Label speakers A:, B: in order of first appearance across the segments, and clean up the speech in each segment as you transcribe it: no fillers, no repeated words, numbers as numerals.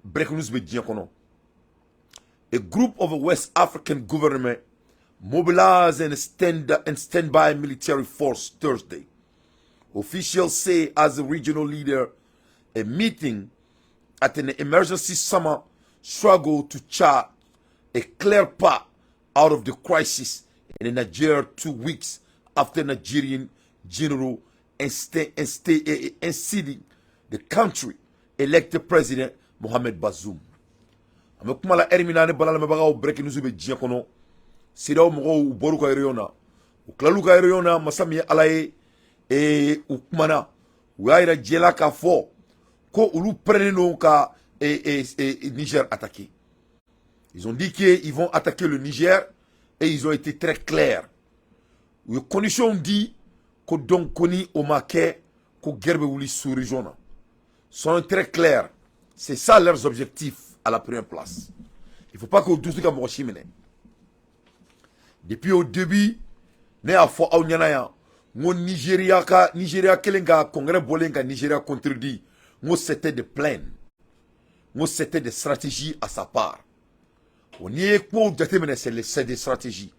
A: breaking news be diɲɛ kɔnɔ. A group of West African government mobilized and standby military force Thursday. Officials say as a regional leader, a meeting at an emergency summit struggled to chart a clear path out of the crisis in Nigeria 2 weeks after Nigerian general seeding the country elected President Mohamed Bazoum. Amekumala erimina ne balala mebaga o breaking news be diɲɛ kɔnɔ. Sida o mɔgɔw u bɔr'u ka réunion na. U tilal'u ka réunion na masa min ye Ala ye u kumana. U y'a yira diɲɛ la k'a fɔ ko olu prennent don ka Niger attaquer. Ils ont dit qu'ils vont attaquer le Niger et ils ont été très clairs. Les conditions dit que donc koni o maquet que guerre wuli sous région sont très clairs. C'est ça leurs objectifs à la première place. Il ne faut pas que tout ce que moi chimene. Depuis au début, ne a fo au nyana mon Nigeria kelenga congrès bolenga Nigeria contredit. Moi c'était de plaintes. Moi c'était des stratégies à sa part. On y est pour déterminer c'est des stratégies.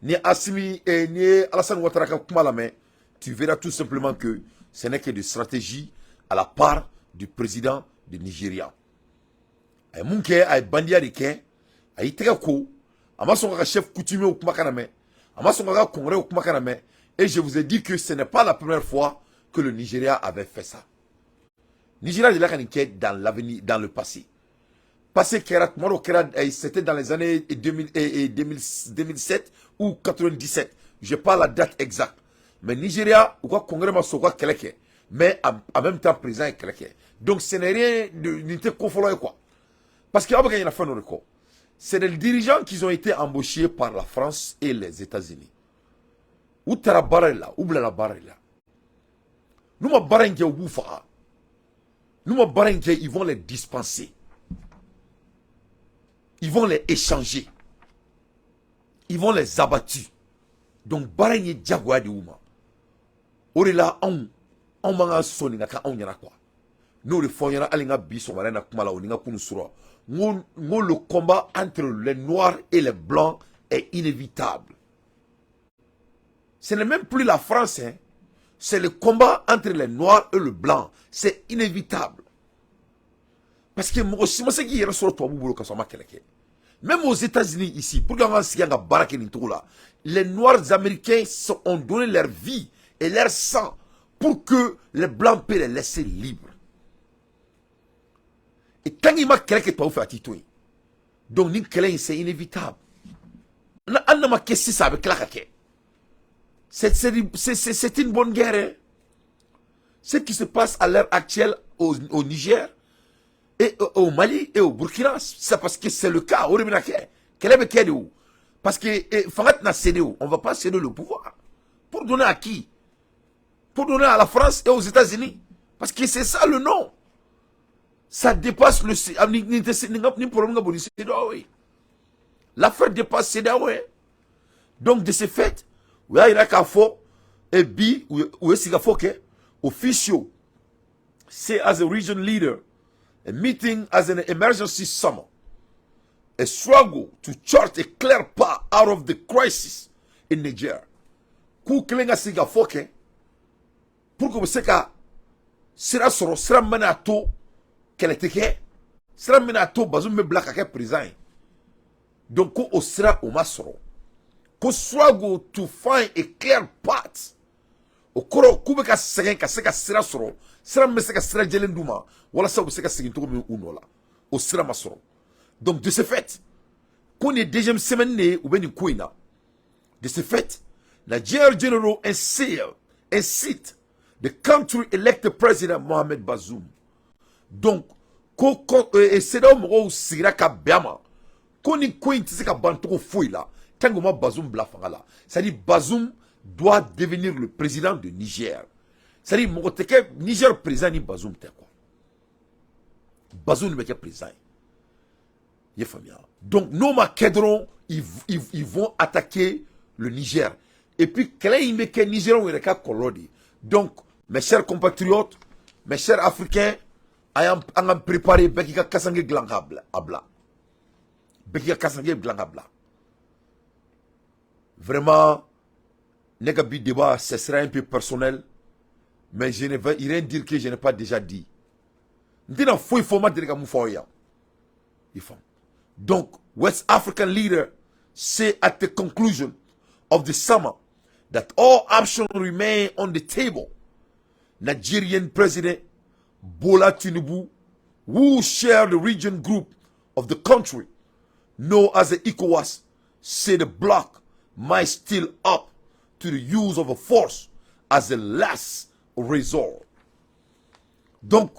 A: Ni Assimi et ni Alassane Ouattara Kumalame, tu verras tout simplement que ce n'est que des stratégies à la part du président du Nigeria. Ay munke ay bandia rike ay tega ko amasonga chef coutumier au Kumakaname amasonga congrès au Kumakaname et je vous ai dit que ce n'est pas la première fois que le Nigeria avait fait ça. Nigeria de la caniquette dans l'avenir, dans le passé. Passé c'était dans les années 2007 ou 97. Je pas la date exacte. Mais Nigeria, ou quoi congrès ma soka keleke, mais en même temps président et keleke. Donc ce n'est rien de n'était confondre quoi. Parce qu'il y a une affaire de record. C'est des dirigeants qui ont été embauchés par la France et les États-Unis. Où t'as la barre là, où la barre là. Nous ma barre qui au bouffara. Nous ma barre qui ils vont les dispenser. Ils vont les échanger. Ils vont les abattre. Donc, barangé diagwa de ouma. Orela on manga soni na ka on yana quoi. Nous le font yana alinga biso marena kumala oninga kunusura. Le combat entre les noirs et les blancs est inévitable. Ce n'est même plus la France, hein. C'est le combat entre les noirs et le blanc. C'est inévitable. Parce que moi aussi, moi c'est qui est sur toi boulot quand ça m'a quelqu'un. Même aux États-Unis ici, pour qu'on ait un baraque là, les Noirs américains ont donné leur vie et leur sang pour que les blancs puissent les laisser libres. Et tant qu'il m'a quelqu'un qui peut faire titouin, donc c'est inévitable. On a ma question ça avec la caquette. C'est une bonne guerre. Hein? Ce qui se passe à l'heure actuelle au Niger, et au Mali et au Burkina, c'est parce que c'est le cas. Parce que on ne va pas céder le pouvoir. Pour donner à qui? Pour donner à la France et aux États-Unis. Parce que c'est ça le nom. Ça dépasse le... L'affaire dépasse CEDEAO. Donc de ce fait, il y a et B, ou official, say as a region leader, a meeting as an emergency summit, a struggle to chart a clear path out of the crisis in Niger. Ku klenga siga foke, pour que vous seka, sera soro, sera menato, qu'elle était, sera menato, Bazoum me blaka ke président. Donc, ko sera au masoro. Ko struggle to find a clear path. Au koro, kubeka seka sera soro, sera meseka sera jelenduma, wala sa obseka siginto mi unola. Au sera masoro. Donc, de ce fait, qu'on est deuxième semaine ou bien une couina. De ce fait, Nigeria General incite the country elected President Mohamed Bazoum. Donc, c'est là où sira ka biama. Qu'on est couine tise ka bantoko fouille là. Tant que moi Bazoum blafanga là. C'est-à-dire Bazoum doit devenir le président de Niger. C'est-à-dire Niger président ni Bazoum t'es quoi. Bazoum n'est pas président. Donc, nos maquedrons, ils vont attaquer le Niger. Et puis, Niger, donc, mes chers compatriotes, mes chers Africains, an ka préparé bɛɛ k'i ka kasange dilan k'a bila bɛɛ k'i ka kasange dilan k'a bila vraiment ne ka bi débat ce sera un peu personnel mais je ne vais rien dire que je n'ai pas déjà dit n tɛna foyi fɔ ma deli ka mun fɔ aw ye yan i faamu donc West African leader say at the conclusion of the summer that all options remain on the table. Nigerian President Bola Tinubu, who share the region group of the country, known as the ECOWAS, say the bloc might still up to the use of a force as a last resort. Donc,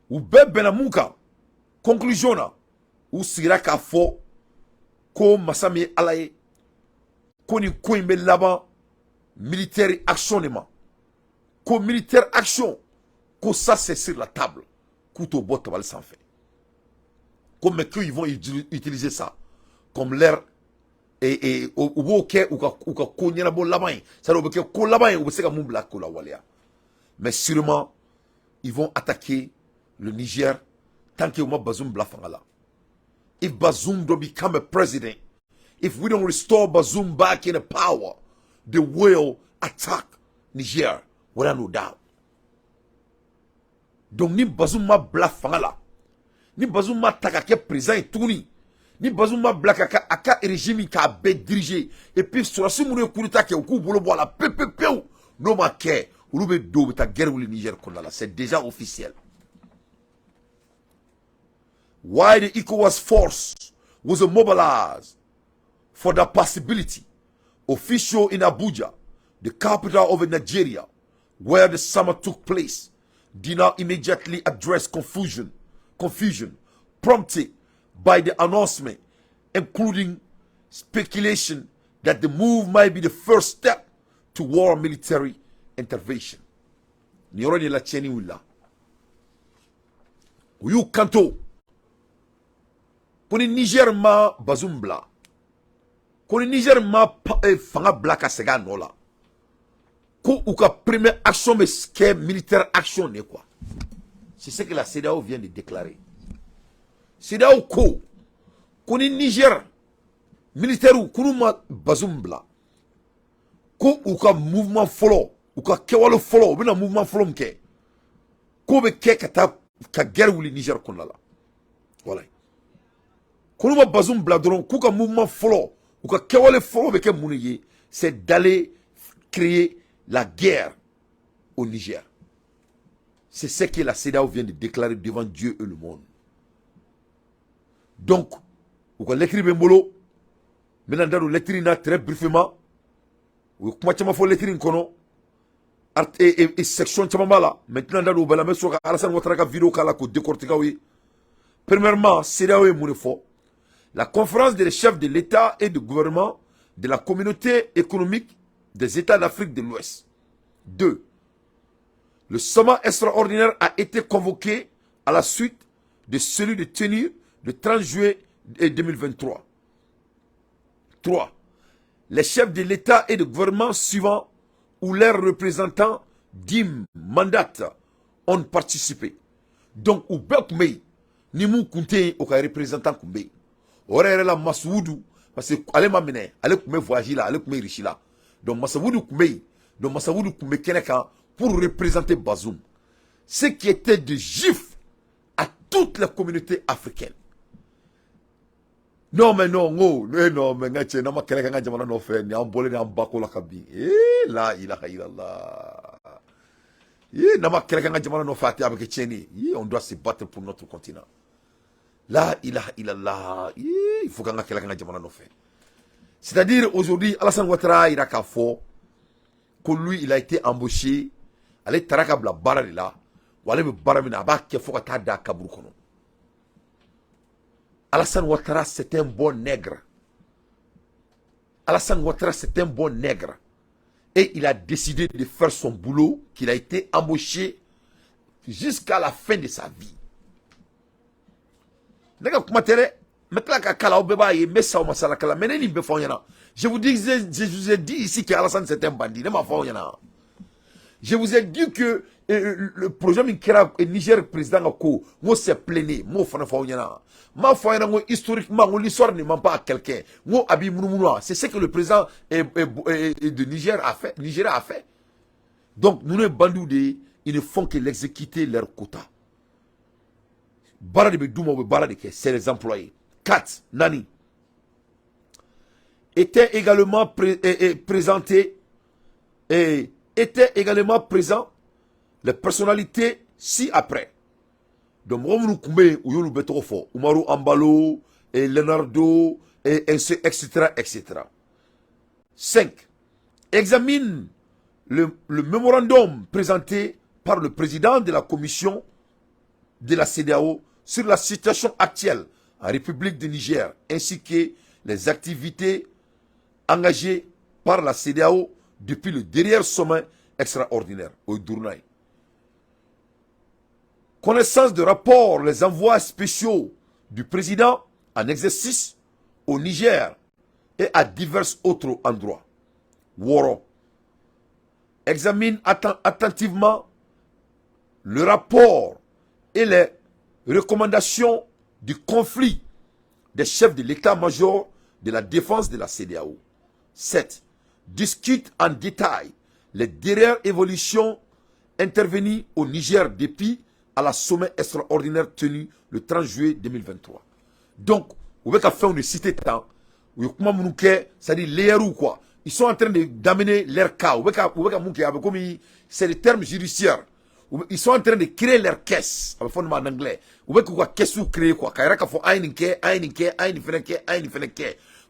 A: ou benamuka conclusion na ou sira ka fo ko masami alaye ko ni ko imbe laban militaire action ne ma ko militaire action ko ça c'est sur la table couteau bot tabal sans fait comme que ils vont utiliser ça comme l'air et ou ka ko nyana bo laban ça doit que ko laban ou se ka mun black ko la walia mais sûrement ils vont attaquer le Niger tant que Bazoum blafangala. If Bazoum don't become a president, if we don't restore Bazoum back in the power, they will attack Niger without no doubt. Donc ni Bazoum ma blafangala, ni Bazoum ma takake président tourni, ni Bazoum ma blakaka aka régime qui a bien dirigé et puis sur la simule kurita ke ku bolo bola pepepeu no ma ke ulube do ta guerre ou le Niger konala, c'est déjà officiel. Why the ECOWAS force was mobilized for the possibility. Official in Abuja, the capital of Nigeria, where the summer took place, did not immediately address confusion prompted by the announcement, including speculation that the move might be the first step toward military intervention. Nioroni la cheni wula. Uyu kanto. Koni Niger ma Bazoum bla. Koni Niger ma fanga bla ka sega nola. Ko ou ka première action mais ce militaire action ne quoi. C'est ce que la CEDEAO vient de déclarer. CEDEAO ko koni Niger militaire ou kunu ma Bazoum bla. Ko ou ka mouvement follow ou ka kewalo follow bina mouvement follow mke. Ko be ke ka guerre ou le Niger konala. Voilà. Kouma Bazoum bladron, kouka mouvement follow, ou ka kewale follow beke mouniye, c'est d'aller créer la guerre au Niger. C'est ce que la CEDEAO vient de déclarer devant Dieu et le monde. Donc, ou ka l'écrit bembolo, maintenant dans l'écrit na très brièvement, ou kuma chama fo l'écrit nkono, et section chama mala, maintenant dans le me soka Alassane Ouattara ka vidéo kala ko décortiquer oui. Premièrement, CEDEAO est mounefo. La conférence des chefs de l'État et du gouvernement de la communauté économique des États d'Afrique de l'Ouest. 2. Le sommet extraordinaire a été convoqué à la suite de celui de tenir le 30 juillet 2023. 3. Les chefs de l'État et du gouvernement suivants ou leurs représentants dits mandates ont participé. Donc, ou Bekmei, ni mou kunte ou ka représentant kumbe. Orere la Massoudou, parce que allez m'amener, allez kume voyager là, allez kume riche là. Donc Massoudou kumbe, donc Massoudou kumbe keneka pour représenter Bazoum. Ce qui était de gifle à toute la communauté africaine. Non mais non, non mais ngache, nama keneka nga jamana no fe, ni ambole ni ambako la kabi. La ilaha illallah. Nama keneka nga jamana no fati avec Tcheni. On doit se battre pour notre continent. La ilaha illallah, il faut qu'on ait quelqu'un qui a fait. C'est-à-dire, aujourd'hui, Alassane Ouattara, il a qu'à fort, que lui, il a été embauché, allez, tarakabla barre là, ou allez, baramina, bah, qu'il faut que tu Kabroukono. Alassane Ouattara, c'est un bon nègre. Alassane Ouattara, c'est un bon nègre. Et il a décidé de faire son boulot, qu'il a été embauché jusqu'à la fin de sa vie. Je vous dis, je vous ai dit ici qu'Alassane c'est un bandit. Je vous ai dit que le projet Minkera Niger président ko moi c'est plené moi fana fa onyana ma fa yana moi historiquement l'histoire ne ment pas à quelqu'un moi abi mounoua c'est ce que le président de Niger a fait Nigeria a fait. Donc nous ne bandou de ils ne font que l'exécuter leur quota. Bara de Bedouma ou Bara de Ke, c'est les employés. 4. Nani était également présenté et étaient également présents les personnalités ci-après. Donc, Mouroumou Koumé, Ouyoulou Betrofo, Oumarou Ambalo, et Leonardo, et etc., etc. 5. Examine le mémorandum présenté par le président de la commission de la CEDEAO sur la situation actuelle en République du Niger, ainsi que les activités engagées par la CEDEAO depuis le dernier sommet extraordinaire au Dournaï. Connaissance de rapport, les envois spéciaux du président en exercice au Niger et à divers autres endroits. Woro examine attentivement le rapport et les recommandations du conflit des chefs de l'état-major de la défense de la CEDEAO. 7. Discute en détail les dernières évolutions intervenues au Niger depuis à la sommet extraordinaire tenu le 30 juillet 2023. Donc, vous pouvez faire une cité temps, c'est-à-dire l'air ou quoi. Ils sont en train d'amener leur cas. C'est le terme judiciaire. Ils sont en train de créer leur caisse. En anglais. Qu'est-ce que vous créez quoi?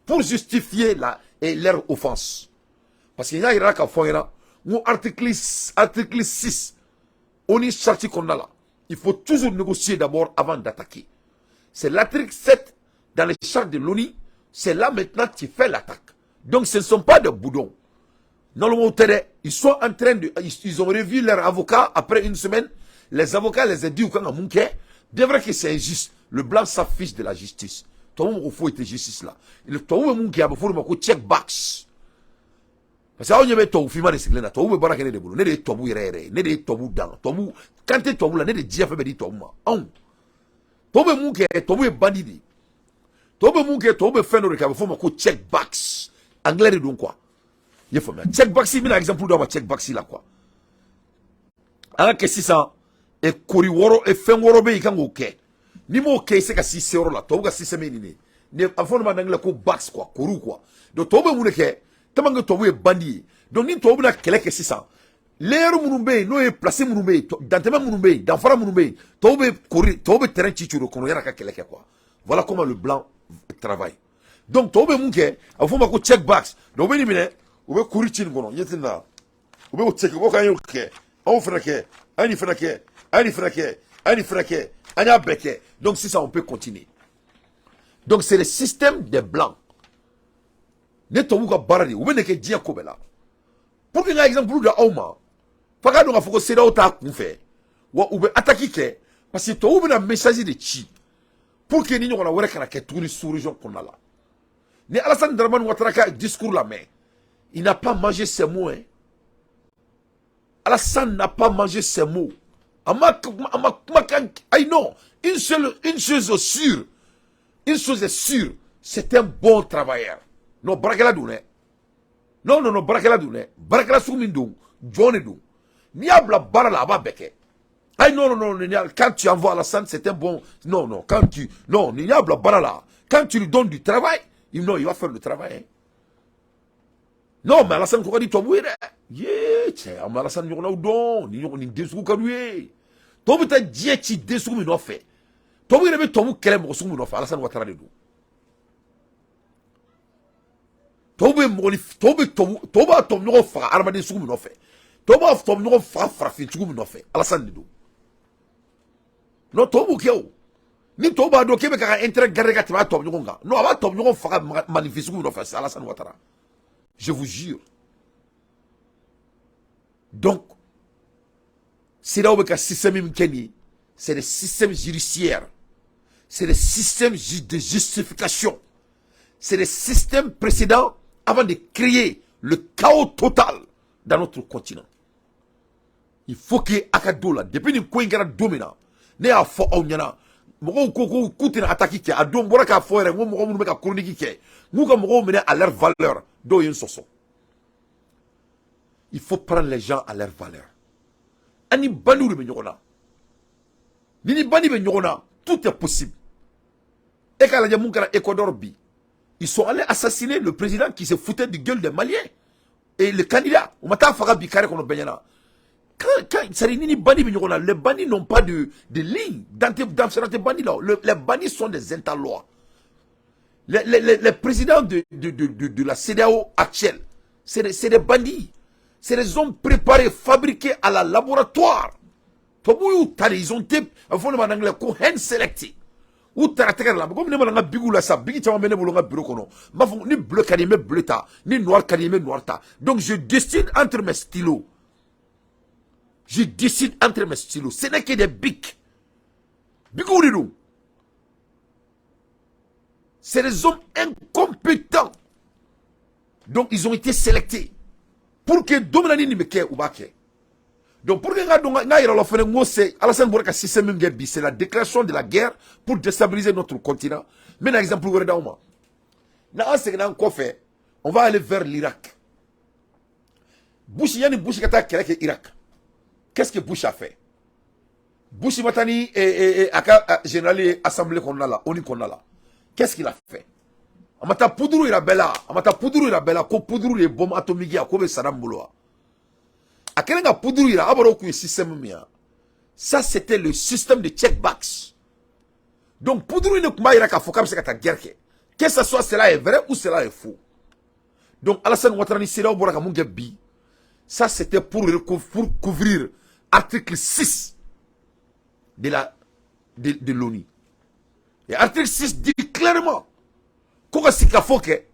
A: Pour justifier leur offense. Parce qu'il y a un article 6. On est sorti qu'on a là. Il faut toujours négocier d'abord avant d'attaquer. C'est l'article 7 dans les chartes de l'ONU. C'est là maintenant que tu fais l'attaque. Donc ce ne sont pas des boudons. Normalement, ils sont en train de... Ils ont revu leur avocat après une semaine. Les avocats les ont dit bien vrai que c'est injuste. Le blanc s'affiche de la justice. Toi, il faut être justice là. Toi, il faut check box. Parce que on y met toi filma de siglena toi ou bara kene de bolo ne de toi yere ne de toi dans toi quand tu toi là ne de dia fait be toi ma on toi be mu ke toi be bandidi toi be mu ke toi be fait no ka faut ko check box anglais de donc quoi il faut check box il exemple dans ma check box là quoi alors que si ça et kori woro et fin woro be kan ok ni mo ke c'est ka 6 euros là toi ka 6 semaines ne avant de anglais ko box quoi koru quoi donc toi be mu ke tamanga tobu e bandi donc ni tobu na keleke sisa leru munumbe no e place munumbe dantema munumbe danfara munumbe tobu kori tobu terrain chichuro kono yara ka keleke quoi voilà comment le blanc travaille donc tobu munke afuma ko check box do be ni mine o be kori chin kono yetina o be o check o kan yo ke on frake ani frake ani frake ani frake ani abeke donc c'est ça on peut continuer donc c'est le système des blancs. Ne tobu ka barari ou ne ke dia ko bela pour que un exemple de auma faka do ngafoko seda ota kunfe wa ube attaquer ke parce que tobu na message de chi pour que ni ngona were kana ke turi sous région qu'on a là ni Alassane Dramane Ouattara ka discours la main il n'a pas mangé ses mots hein. Alassane n'a pas mangé ses mots I know une chose est sûre c'est un bon travailleur. Non, Barakela Douné. Non, Barakela Douné. Barakela Soumindou, John Edou. Niabla Barala Ababeke. Ah non, quand tu envoies Alassane, c'est un bon. Non, quand tu. Non, Niabla Barala. Quand tu lui donnes du travail, il va faire le travail. Hein. Non, mais Alassane, quoi dit, toi, oui, yeah, tiens, mais Alassane, il y a un don, il y a un dessous qu'à lui. Toi, tu as dit, tu dessous, mais non, fait. Toi, oui, il y a un kelem, mais Alassane Ouattara de nous. Tobe tom no fa armade sugu no fe toba tom no fa frafin sugu no fe Alassane Dido no tobu keo ni toba do kebe ka intérêt garder ka tiba tom no nga no aba tom no fa manifeste sugu no fe Alassane Ouattara je vous jure donc c'est là où le système Kenya c'est le système judiciaire c'est le système de justification c'est le système précédent avant de créer le chaos total dans notre continent. il faut que akado la depuis ni ko ngara domina ne a fo aw nyana mo ko kutina attaque ke adom bora ka fo re mo mo ka chronique ke mu ka mo mena à leur valeur do yin soso. Il faut prendre les gens à leur valeur. Ani bani be nyona ni bani be nyona tout est possible. Et quand la mun kana Ecuador bi ils sont allés assassiner le président qui se foutait du gueule des Maliens et le candidat on m'a fara bi kare kono benyana. Quand les bandits n'ont pas de ligne dans ces bandits là. Les bandits sont des interlois. Les présidents de la CEDEAO actuelle, c'est des bandits. C'est des hommes préparés, fabriqués à la laboratoire. Ils ont été hand selected. Ou t'as là, comme nous avons bigou là ça, bigi tu vas mener boulot bureau kono. Ma fou ni bleu kadime bleu ta, ni noir kadime noir ta. Donc je décide entre mes stylos. Je décide entre mes stylos. Ce n'est que des bics. Bigou. C'est des hommes incompétents. Donc ils ont été sélectés. Pour que Dominani ni meke ou bake. Donc pour que c'est la déclaration de la guerre pour déstabiliser notre continent. Mais par exemple, on va aller vers l'Irak. Bush yani Bush kata keleke Irak. Qu'est-ce que Bush a fait? Bush Matani et général assemblée qu'on a là, on qu'on a là. Qu'est-ce qu'il a fait? Amata poudrou irabella, ko poudrou les bombes atomiques à kobe Saddam Bouloa. A kelenga poudrou ira abaro ku système mia. Ça c'était le système de checkbacks. Donc poudrou ne kuma ira ka fokam se kata guerre ke. Que ce soit cela est vrai ou cela est faux. Donc Alassane Ouattara ni sera obora ka munge bi. Ça c'était pour couvrir article 6 de l'ONU. Et article 6 dit clairement koka sikafo ke,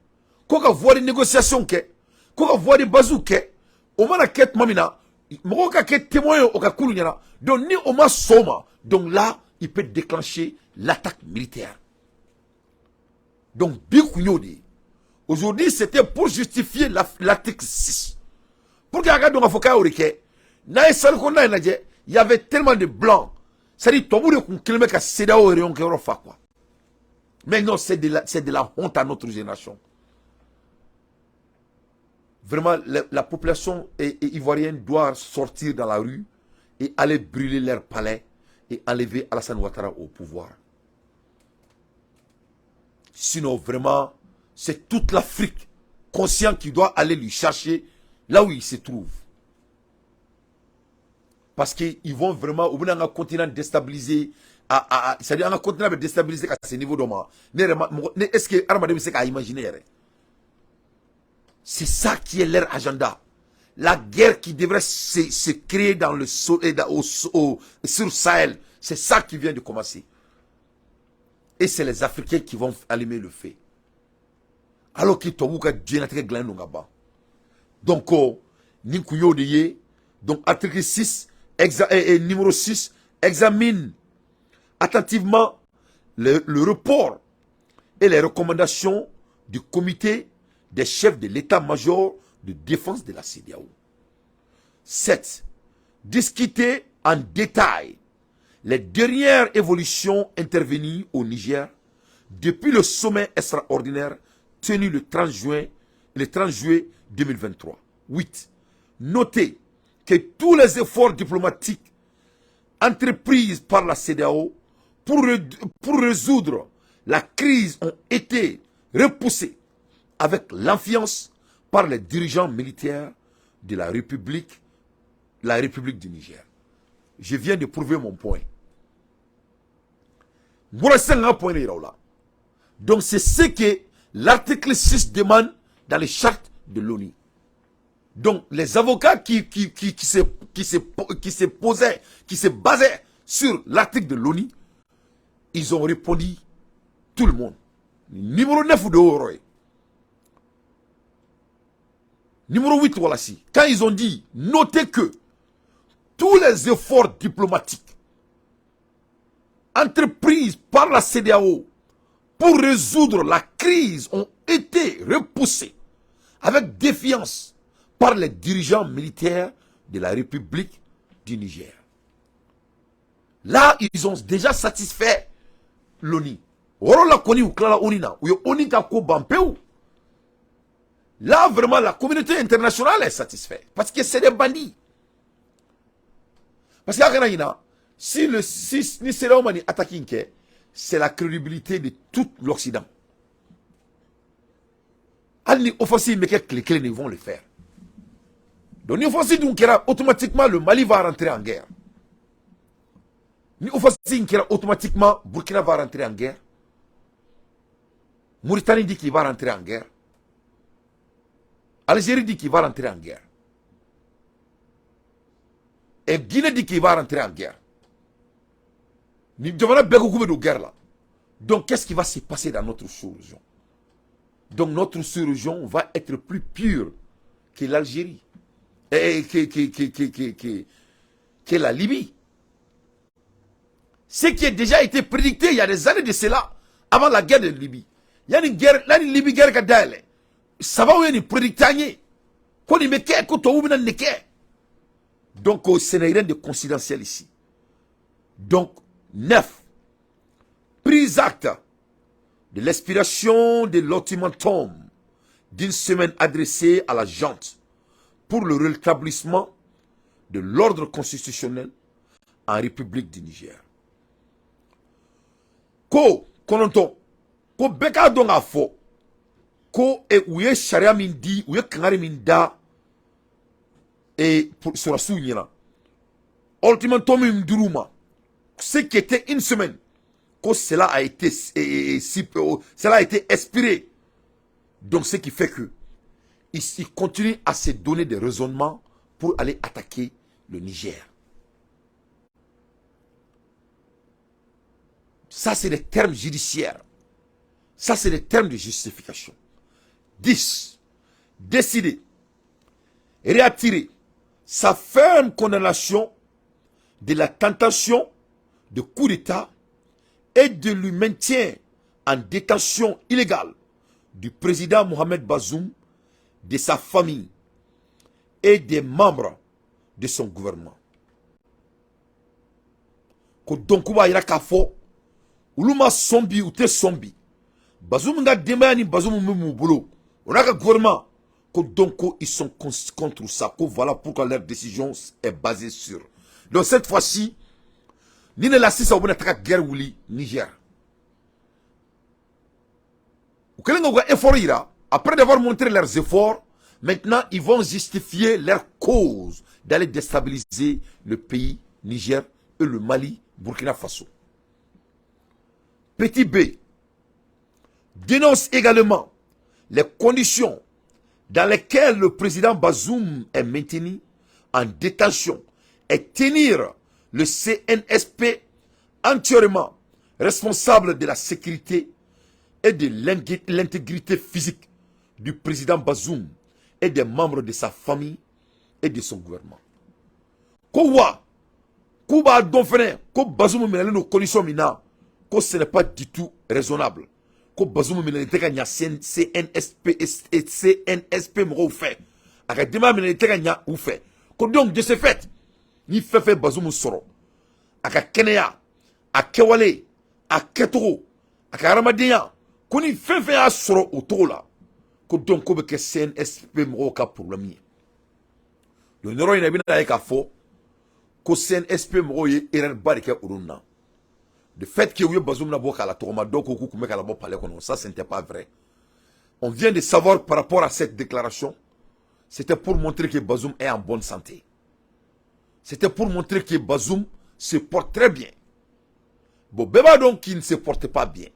A: koka voie de négociation ke, koka voie de bazou ke, omana ket mamina, moka ket témoin oka kulunyana, donc ni oma soma, donc là, il peut déclencher l'attaque militaire. Donc, bikunyodi, aujourd'hui, c'était pour justifier l'article 6. Pour que regarde donc foka orike, na esal kona il y avait tellement de blancs, ça dit tobu de kun kilomètre ka CEDEAO et on fa quoi. Mais non, c'est de la honte à notre génération. Vraiment, la population ivoirienne doit sortir dans la rue et aller brûler leur palais et enlever Alassane Ouattara au pouvoir. Sinon, vraiment, c'est toute l'Afrique consciente qui doit aller lui chercher là où il se trouve. Parce qu'ils vont vraiment, au bout d'un continent déstabilisé, c'est-à-dire un continent déstabilisé à ce niveau d'homme. Est-ce que Armadem s'est qu'à imaginer? C'est ça qui est leur agenda. La guerre qui devrait se créer dans le sur Sahel, c'est ça qui vient de commencer. Et c'est les Africains qui vont allumer le feu. Alors qu'ils t'ont dit que Glen Nongaba. Donc, Ninkuyo de donc article 6, numéro 6, examine attentivement le report et les recommandations du comité des chefs de l'état-major de défense de la CEDEAO. 7. Discuter en détail les dernières évolutions intervenues au Niger depuis le sommet extraordinaire tenu le 30 juillet 2023. 8. Notez que tous les efforts diplomatiques entrepris par la CEDEAO pour résoudre la crise ont été repoussés avec l'enfiance par les dirigeants militaires de la République du Niger. Je viens de prouver mon point. Donc c'est ce que l'article 6 demande dans les chartes de l'ONU. Donc les avocats qui se basaient sur l'article de l'ONU, ils ont répondu tout le monde. Numéro 9 de Oroy. Numéro 8, voilà si. Quand ils ont dit, notez que tous les efforts diplomatiques entrepris par la CEDEAO pour résoudre la crise ont été repoussés avec défiance par les dirigeants militaires de la République du Niger. Là, ils ont déjà satisfait l'ONU. Là, vraiment, la communauté internationale est satisfaite. Parce que c'est des bandits. Parce que si le Nigeria attaque, c'est la crédibilité de tout l'Occident. Ni offensive, mais les clés ne vont le faire. Donc, ni offensive, automatiquement, le Mali va rentrer en guerre. Ni offensive, automatiquement, Burkina va rentrer en guerre. Mauritanie dit qu'il va rentrer en guerre. Algérie dit qu'il va rentrer en guerre. Et Guinée dit qu'il va rentrer en guerre. Nous devons beaucoup de guerre là. Donc, qu'est-ce qui va se passer dans notre sous-région? Donc, notre sous-région va être plus pure que l'Algérie. Et que la Libye. Ce qui a déjà été prédicté il y a des années de cela, avant la guerre de Libye. Il y a une guerre, là, une Libye guerre qui a ça va où il y a une prédictée. Donc, ce n'est rien de confidentiel ici. Donc, 9. Prise acte de l'expiration de l'ultimatum d'une semaine adressée à la junte pour le rétablissement de l'ordre constitutionnel en République du Niger. Ko kononto ko beka donga fo ko ouye sharia min di ouye kangari min da pour sur la sounyina ultimatum mduruma ce qui était une semaine que cela a été cela a été expiré. Donc ce qui fait que il continue à se donner des raisonnements pour aller attaquer le Niger. Ça, c'est des termes judiciaires. Ça, c'est des termes de justification. 10. Décider, réattirer sa ferme condamnation de la tentation de coup d'État et de lui maintien en détention illégale du président Mohamed Bazoum, de sa famille et des membres de son gouvernement. Donc, Uluma sombi ou te sombi. Bazoum nga demani Bazoum mou boulot. On a un gouvernement. Donc ils sont contre ça. Voilà pourquoi leur décision est basée sur. Donc cette fois-ci, ni ne la six a oublié la guerre ouli Niger. Après d'avoir montré leurs efforts, maintenant ils vont justifier leur cause d'aller déstabiliser le pays Niger et le Mali, Burkina Faso. Petit B dénonce également les conditions dans lesquelles le président Bazoum est maintenu en détention et tenir le CNSP entièrement responsable de la sécurité et de l'intégrité physique du président Bazoum et des membres de sa famille et de son gouvernement. Kouwa, Kouba Donfene, Kou Bazoum mène nos conditions mina. Que ce n'est pas du tout raisonnable. Que Bazoum militaire gagna CNSP et CNSP m'ont fait. Akadema militaire gagna ou fait. Que donc de ce fait, ni fait Bazoum soro. Aka Kenya, a Kewale, a Ketoro, a Ramadien, qu'on y fait à soro autour là. Que donc que CNSP m'ont ka problème. Le neuro il n'a bien avec a faux. Que CNSP m'ont y erreur barrique uruna. Le fait que oui, Bazoum n'a pas la tourma, donc ça, ce n'était pas vrai. On vient de savoir par rapport à cette déclaration, c'était pour montrer que Bazoum est en bonne santé. C'était pour montrer que Bazoum se porte très bien. Bon, Beba donc qui ne se porte pas bien.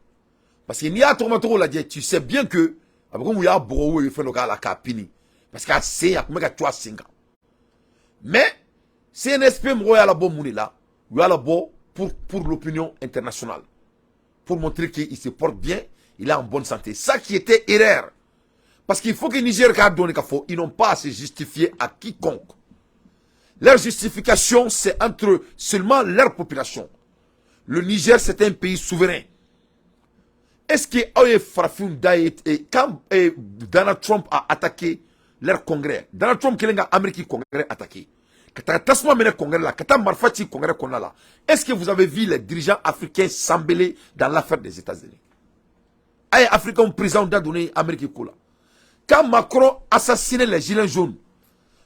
A: Parce qu'il y a tourmato la dit, tu sais bien que, comme il y a Boro, il fait le cas à la Capini. Parce qu'il y a 5 ans. Mais, CNSP m'a la bonne mouni là, il y a la bonne pour l'opinion internationale. Pour montrer qu'il se porte bien, il est en bonne santé. Ça qui était erreur. Parce qu'il faut que Niger donne ils n'ont pas à se justifier à quiconque. Leur justification, c'est entre seulement leur population. Le Niger, c'est un pays souverain. Est-ce que quand Donald Trump a attaqué leur congrès, Donald Trump qui a Amérique congrès attaqué, Est-ce que vous avez vu les dirigeants africains s'embêler dans l'affaire des États-Unis? Aïe, Africain président d'a donné Amérique. Quand Macron assassinait les gilets jaunes,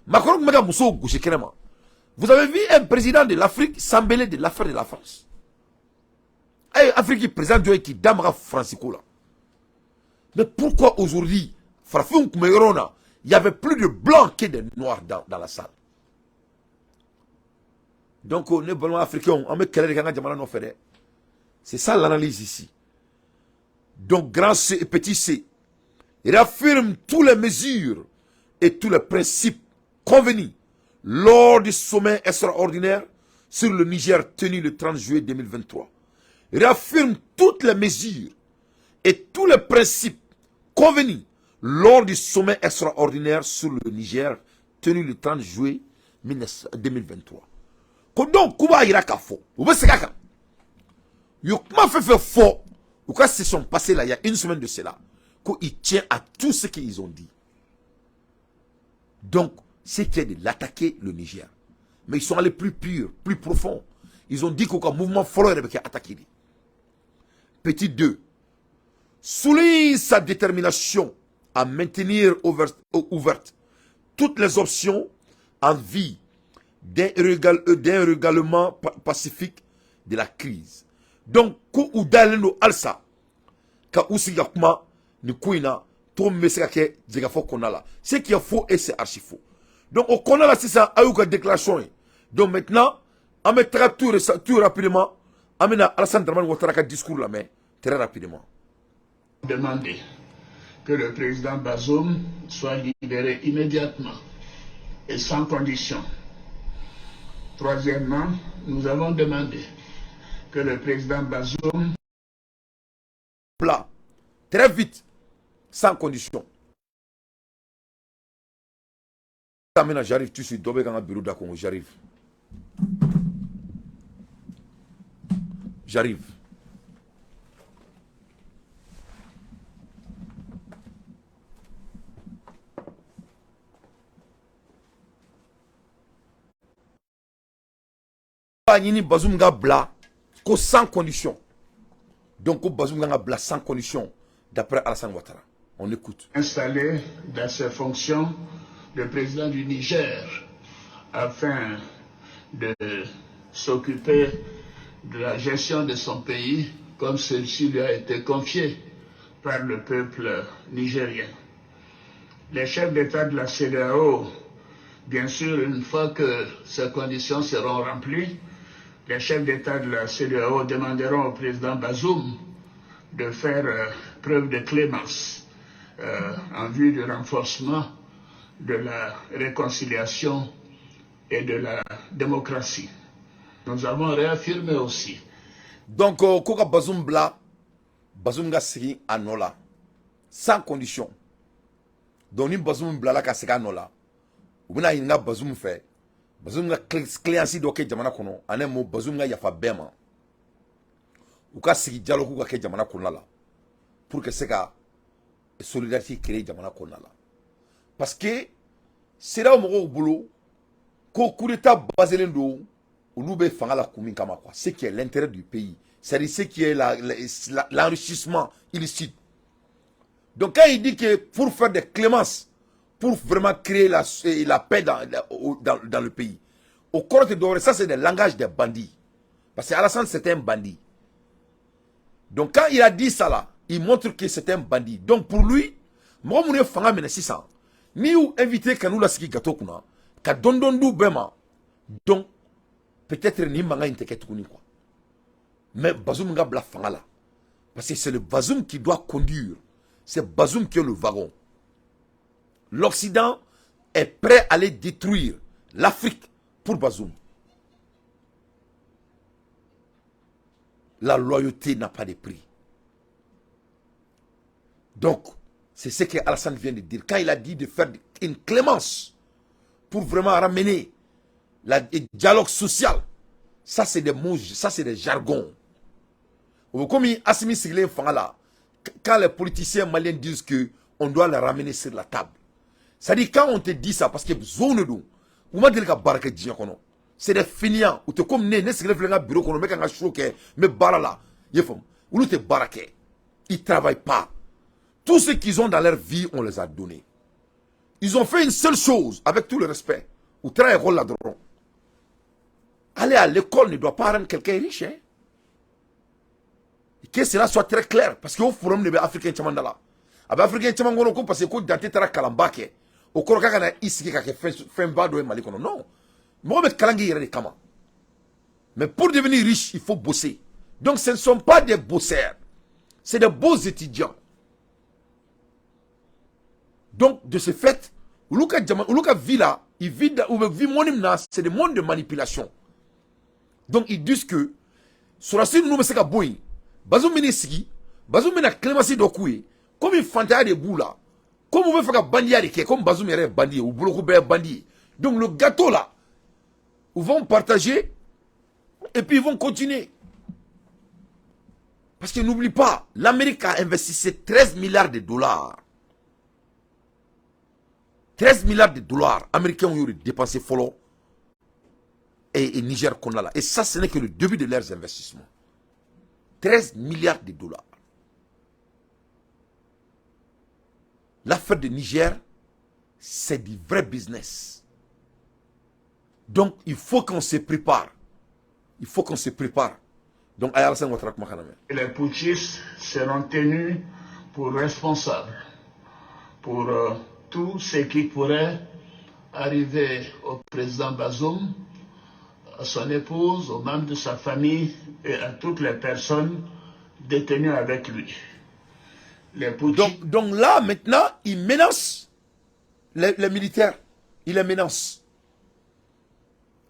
A: Macron m'a dit vous avez vu un président de l'Afrique s'embêler de l'affaire de la France? Aïe, Afrique président Dieu qui damera Francico là. Mais pourquoi aujourd'hui, il y avait plus de blancs que de noirs dans la salle? Donc, on est blanc africain, on met c'est ça l'analyse ici. Donc, grand C et petit C, il affirme toutes les mesures et tous les principes convenus lors du sommet extraordinaire sur le Niger tenu le 30 juillet 2023. Il affirme toutes les mesures et tous les principes convenus lors du sommet extraordinaire sur le Niger tenu le 30 juillet 2023. Donc, Kuba Iraka faux. Vous voyez ce qu'il y a fait faux. Ou quand se sont passés là, il y a une semaine de cela, qu'il tient à tout ce qu'ils ont dit. Donc, c'est qu'il y a de l'attaquer le Niger. Mais ils sont allés plus purs, plus profonds. Ils ont dit qu'au mouvement follow qui a attaqué. Petit 2. Souligne sa détermination à maintenir ouverte toutes les options en vue d'un règlement pacifique de la crise. Donc, ko udaleno alsa ka usiga kuma ni kuina to meseka ke diga fo konala. Ce qui est faux et c'est archi faux. Donc, au konala c'est ça ayuka déclaration. Donc maintenant, on mettra tout rapidement. Amena Alassane Dramane Ouattara ka discours là mais très rapidement.
B: Demander que le président Bazoum soit libéré immédiatement et sans condition. Troisièmement, nous avons demandé que le président Bazoum...
A: Plat, très vite, sans condition. Maintenant, j'arrive tout de suite, bureau d'Akongo, j'arrive. J'arrive. Bazoum Gabla, sans condition. Donc, Bazoum Gabla sans condition, d'après Alassane Ouattara. On écoute.
B: Installé dans ses fonctions de président du Niger afin de s'occuper de la gestion de son pays comme celle-ci lui a été confiée par le peuple nigérien. Les chefs d'État de la CEDEAO, bien sûr, une fois que ces conditions seront remplies, les chefs d'État de la CEDEAO demanderont au président Bazoum de faire preuve de clémence en vue du renforcement de la réconciliation et de la démocratie. Nous avons réaffirmé aussi.
A: Donc, Koka Bazoum Bla, Bazoum Gassiri Anola, sans condition. Donc, ni Bazoum Bla la Kassiri Anola, ou bien il y a Bazoum fait. Bazoum nga cléanci doke jamana kono ane mo bazoum nga yafa bema ou ka sigi dialogue ko ke jamana kono la pour que c'est ka solidarité créer jamana kono la parce que c'est là au boulot ko coup d'état basé ndo ou be fanga la kumi kama quoi c'est qui est l'intérêt du pays c'est ce qui est l'enrichissement illicite. Donc quand il dit que pour faire des clémences, pour vraiment créer la paix dans le pays. Au corps de Doré, ça c'est le langage des bandits. Parce que Alassane c'était un bandit. Donc quand il a dit ça là, il montre que c'est un bandit. Donc pour lui, moi je suis fanga mena 600. Ni ou invité que nous la ski gato kuna, ka dondondu bema. Donc peut-être ni manga inteket kuni quoi. Mais Bazoum nga bla fanga là. Parce que c'est le Bazoum qui doit conduire. C'est Bazoum qui est le wagon. L'Occident est prêt à aller détruire l'Afrique pour Bazoum. La loyauté n'a pas de prix. Donc, c'est ce que Alassane vient de dire. Quand il a dit de faire une clémence pour vraiment ramener le dialogue social, ça c'est des mots, ça c'est des jargons. Comme Assimi Siglé Fangala, quand les politiciens maliens disent qu'on doit les ramener sur la table, c'est-à-dire quand on te dit ça, parce que zone d'où, ou ma deli ka baraka diɲɛ kɔnɔ. C'est des fainéants. Ou te comme ne sigilen filɛ n ka bureau kɔnɔ, n bɛ ka n ka show kɛ, n bɛ baara la. I ye faamu? Olu tɛ baara kɛ. Ils travaillent pas. Tout ce qu'ils ont dans leur vie, on les a donné. Ils ont fait une seule chose, avec tout le respect. Ou travaillent rôle là-dedans. Aller à l'école ne doit pas rendre quelqu'un riche. Hein? Et que cela soit très clair. Parce qu'au forum de l'Africain Tchamandala. Avec l'Africain Tchamandala, parce que quand tu as Kalambake, au Koroka, ici, qui a fait un bado et malikono. Non. Moi, je Kalangi yere kama. Mais pour devenir riche, il faut bosser. Donc, ce ne sont pas des bosseurs. C'est des beaux étudiants. Donc, de ce fait, Uluka vit là, il vit monimna, c'est des mondes de manipulation. Donc, ils disent que, sur la suite, nous, c'est qu'à Boeing, Bazoum Minisiki, Bazoum Mina Clémency Dokoué, comme il fantaisie des bouts là, comme on veut faire un bandit, comme Bazoum est bandit, ou Bouloko est bandit. Donc, le gâteau là, ils vont partager, et puis ils vont continuer. Parce que n'oublie pas, l'Amérique a investi 13 milliards de dollars. 13 milliards de dollars américains ont eu dépensé follow et Niger qu'on a là. Et ça, ce n'est que le début de leurs investissements. 13 milliards de dollars. L'affaire de Niger, c'est du vrai business. Donc, il faut qu'on se prépare. Il faut qu'on se prépare. Donc,
B: les putschistes seront tenus pour responsables pour tout ce qui pourrait arriver au président Bazoum, à son épouse, aux membres de sa famille et à toutes les personnes détenues avec lui.
A: Donc là, maintenant, il menace les militaires. Il les menace.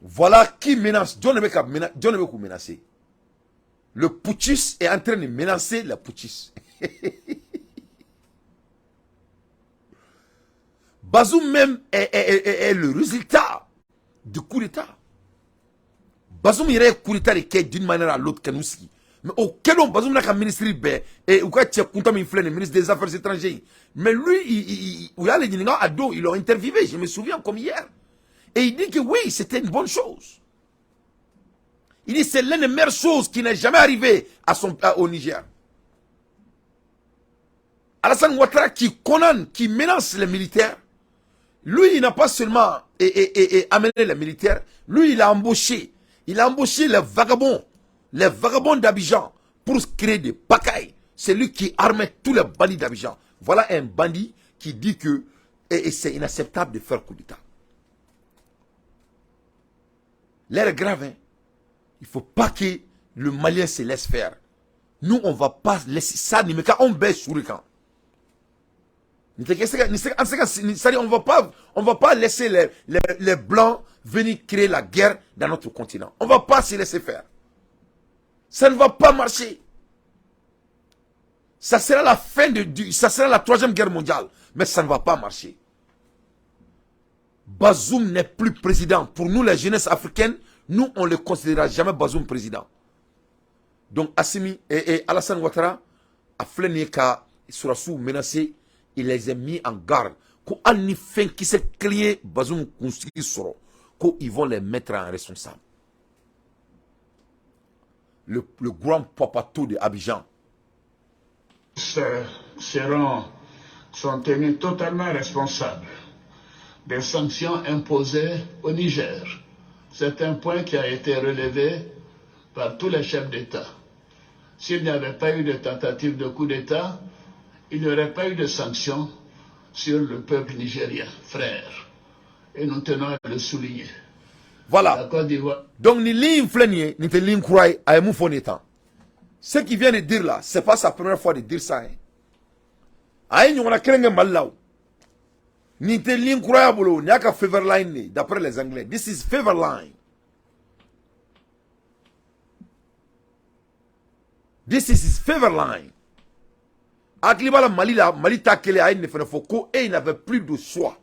A: Voilà qui menace. John ne veut pas menacer. Le putschiste est en train de menacer la putschiste. Bazoum même est le résultat du coup d'État. Bazoum il est coup d'État d'une manière à l'autre. Mais auquel on Bazoum n'a qu'un ministre et ou quoi tu compte le ministre des Affaires étrangères. Mais lui, il a les Niniga à dos, ils l'ont interviewé, je me souviens comme hier. Et il dit que oui, c'était une bonne chose. Il dit que c'est l'une des meilleures choses qui n'est jamais arrivée au Niger. Alassane Ouattara qui menace les militaires, lui, il n'a pas seulement amené les militaires, lui, il a embauché les vagabonds d'Abidjan pour créer des pagailles. C'est lui qui armait tous les bandits d'Abidjan. Voilà un bandit qui dit que c'est inacceptable de faire coup d'État. L'air est grave, hein? Il ne faut pas que le Malien se laisse faire. Nous, on ne va pas laisser ça, on baisse sur le camp. On ne va pas laisser les Blancs venir créer la guerre dans notre continent. On ne va pas se laisser faire. Ça ne va pas marcher. Ça sera la fin ça sera la 3e guerre mondiale. Mais ça ne va pas marcher. Bazoum n'est plus président. Pour nous, les jeunesses africaines, nous, on ne le considérera jamais Bazoum président. Donc, Assimi et Alassane Ouattara, a fléné qu'à Sourassou menacé, il les a mis en garde. Qu'on a ni fin qui s'est créé Bazoum construit sur qu'ils vont les mettre en responsable. Le grand papato de Abidjan.
B: Sont tenus totalement responsables des sanctions imposées au Niger. C'est un point qui a été relevé par tous les chefs d'État. S'il n'y avait pas eu de tentative de coup d'État, il n'y aurait pas eu de sanctions sur le peuple nigérien, frère. Et nous tenons à le souligner.
A: Voilà. Donc, ni ligne flânier, ni te ligne croix, à un étant. Ce qu'il vient de dire là, c'est pas sa première fois de dire ça. Hein. Aïe, on a créé un mal là. Ni te ligne croix, ni a qu'à favor line, d'après les Anglais. This is favor line. This is his favor line. Aklibala Mali takele aïe ne fait foko et il n'avait plus de choix.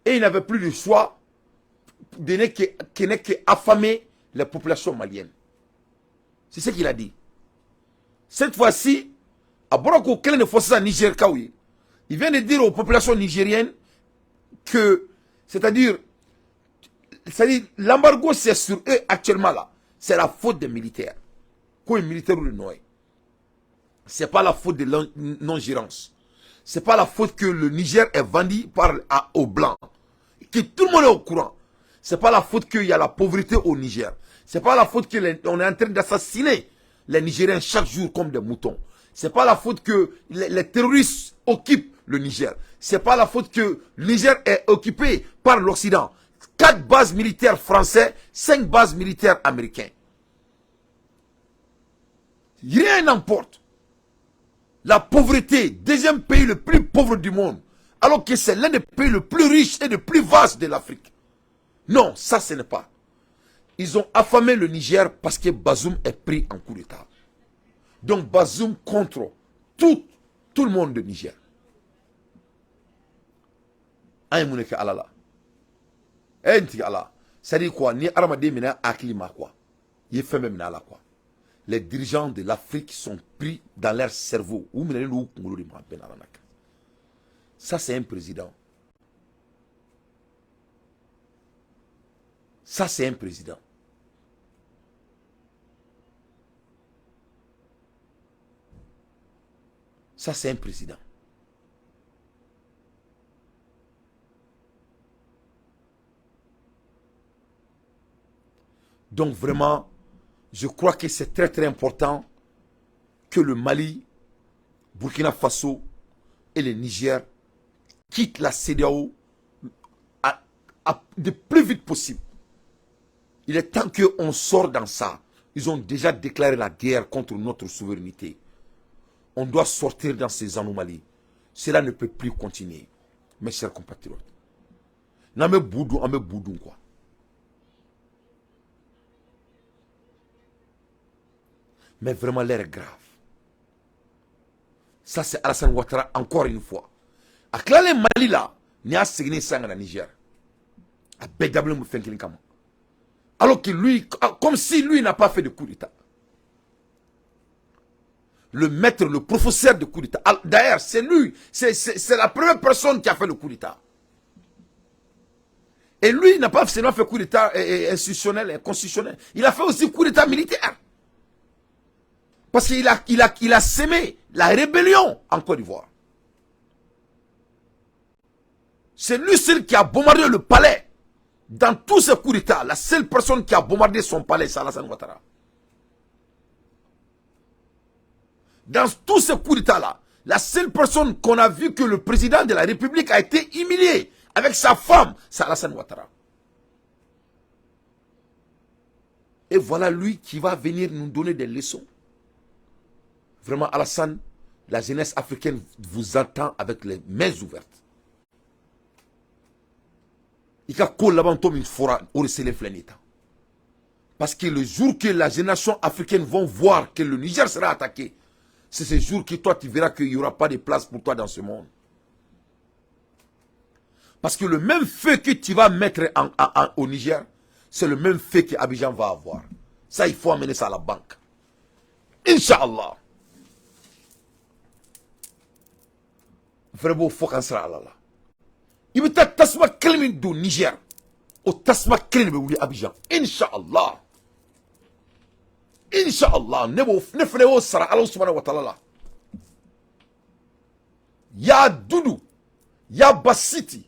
A: Et il n'avait plus de choix de ne qu'affamer les populations maliennes. C'est ce qu'il a dit. Cette fois-ci, à Boroko, quel ne faut Niger Kawi, il vient de dire aux populations nigériennes que, c'est-à-dire, c'est-à-dire, l'embargo, c'est sur eux actuellement là. C'est la faute des militaires. Quoi, les militaires ou le noyer. C'est pas la faute de non-gérance. C'est pas la faute que le Niger est vendu aux Blancs. Que tout le monde est au courant. C'est pas la faute qu'il y a la pauvreté au Niger. C'est pas la faute qu'on est en train d'assassiner les Nigériens chaque jour comme des moutons. C'est pas la faute que les terroristes occupent le Niger. C'est pas la faute que le Niger est occupé par l'Occident. 4 bases militaires françaises, 5 bases militaires américaines. Rien n'importe. La pauvreté, deuxième pays le plus pauvre du monde, alors que c'est l'un des pays les plus riches et les plus vastes de l'Afrique. Non, ça ce n'est pas. Ils ont affamé le Niger parce que Bazoum est pris en coup d'État. Donc Bazoum contre tout le monde de Niger. C'est-à-dire quoi? Ni Aramade Mina Aklima quoi. Il fait même là quoi. Les dirigeants de l'Afrique sont pris dans leur cerveau. Ça, c'est un président. Ça, c'est un président. Ça, c'est un président. Donc, vraiment, je crois que c'est très très important que le Mali, Burkina Faso et le Niger quittent la CEDEAO le plus vite possible. Il est temps qu'on sorte dans ça. Ils ont déjà déclaré la guerre contre notre souveraineté. On doit sortir dans ces anomalies. Cela ne peut plus continuer, mes chers compatriotes. N'ame boudou, ame boudou quoi. Mais vraiment, l'air est grave. Ça, c'est Alassane Ouattara, encore une fois. A Klale Mali là, n'y a signé ça dans le Niger. A Bedable Moufenkelin Kama. Alors que lui, comme si lui n'a pas fait de coup d'État. Le maître, le professeur de coup d'État. D'ailleurs, c'est lui, c'est la première personne qui a fait le coup d'État. Et lui, il n'a pas seulement fait coup d'État institutionnel et constitutionnel. Il a fait aussi coup d'État militaire. Parce qu'il a sémé la rébellion en Côte d'Ivoire. C'est lui seul qui a bombardé le palais. Dans tous ces coups d'État, la seule personne qui a bombardé son palais, c'est Alassane Ouattara. Dans tous ces coups d'État-là, la seule personne qu'on a vu que le président de la République a été humilié avec sa femme, c'est Alassane Ouattara. Et voilà lui qui va venir nous donner des leçons. Vraiment, Alassane, la jeunesse africaine vous attend avec les mains ouvertes. Il y a parce que le jour que la génération africaine vont voir que le Niger sera attaqué, c'est ce jour que toi tu verras qu'il n'y aura pas de place pour toi dans ce monde. Parce que le même feu que tu vas mettre au Niger, c'est le même feu que Abidjan va avoir. Ça, il faut amener ça à la banque. Inch'Allah. Vraiment, il faut qu'on sera là. Il va être tasma kelmin du Niger. Au tasma kelmin de Abidjan. Inch'Allah. Inch'Allah. Ne frère sera Allah subhanahu wa ta'ala. Ya Doudou. Ya Basiti.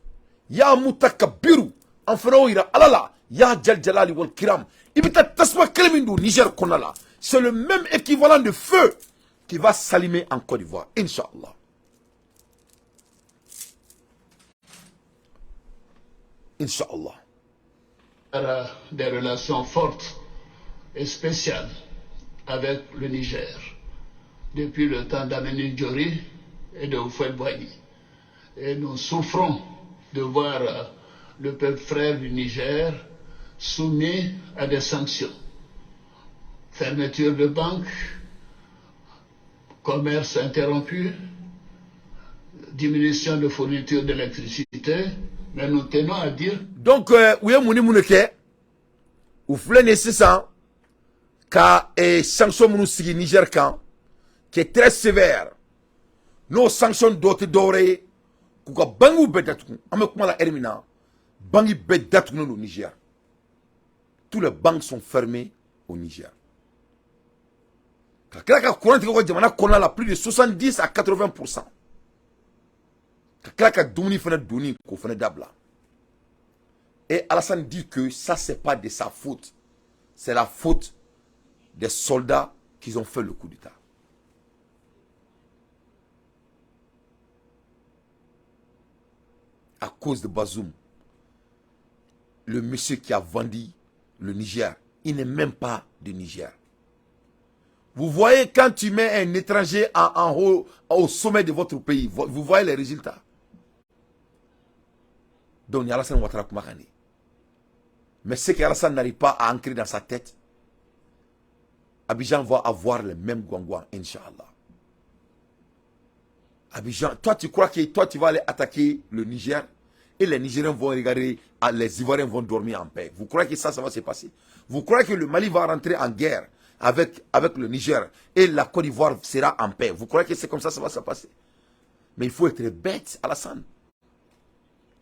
A: Ya Mutakabiru. En frère ira alala. Ya Djal Jalali wal Kiram. Il va être tasma kelmin du Niger qu'on a là. C'est le même équivalent de feu qui va s'allumer en Côte d'Ivoire. Inch'Allah. Inch'Allah.
B: Des relations fortes et spéciales avec le Niger depuis le temps d'Amélie Diori et de Houphouët Boigny. Et nous souffrons de voir le peuple frère du Niger soumis à des sanctions. Fermeture de banques, commerce interrompu, diminution de fourniture d'électricité. Mais nous tenons à dire.
A: Donc, oui, vous voulez nécessaire qu'à sanction moussi Niger kan qui est très sévère. Nos sanctions d'autres dorées, qu'on bangu bedatou, ame kuma la ermina, bangi bedatou no Niger. Tous les banques sont fermées au Niger. Plus de 70 à 80%. Et Alassane dit que ça, c'est pas de sa faute. C'est la faute des soldats qui ont fait le coup d'État. À cause de Bazoum, le monsieur qui a vendu le Niger, il n'est même pas du Niger. Vous voyez, quand tu mets un étranger en haut, au sommet de votre pays, vous voyez les résultats. Donc, il y a Alassane Ouattara Koumakane. Mais ce qu'Alassane n'arrive pas à ancrer dans sa tête, Abidjan va avoir les mêmes guangouans, Inch'Allah. Abidjan, toi tu crois que toi tu vas aller attaquer le Niger et les Nigériens vont regarder, les Ivoiriens vont dormir en paix. Vous croyez que ça va se passer? Vous croyez que le Mali va rentrer en guerre avec le Niger et la Côte d'Ivoire sera en paix? Vous croyez que c'est comme ça va se passer? Mais il faut être bête, Alassane.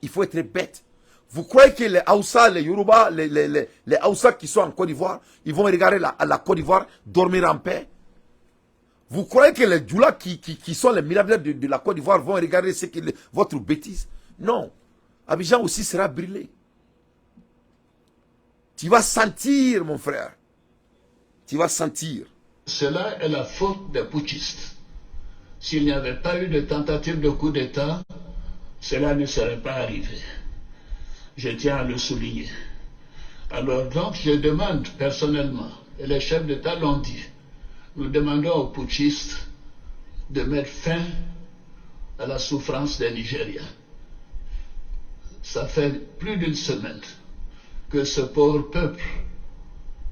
A: Il faut être bête. Vous croyez que les Haoussa, les Yoruba, les Haoussa qui sont en Côte d'Ivoire, ils vont regarder la Côte d'Ivoire dormir en paix? Vous croyez que les Djoula qui sont les milliardaires de la Côte d'Ivoire vont regarder votre bêtise? Non. Abidjan aussi sera brûlé. Tu vas sentir, mon frère. Tu vas sentir.
B: Cela est la faute des putschistes. S'il n'y avait pas eu de tentative de coup d'État, cela ne serait pas arrivé. Je tiens à le souligner. Alors donc, je demande personnellement, et les chefs d'État l'ont dit, nous demandons aux putschistes de mettre fin à la souffrance des Nigériens. Ça fait plus d'une semaine que ce pauvre peuple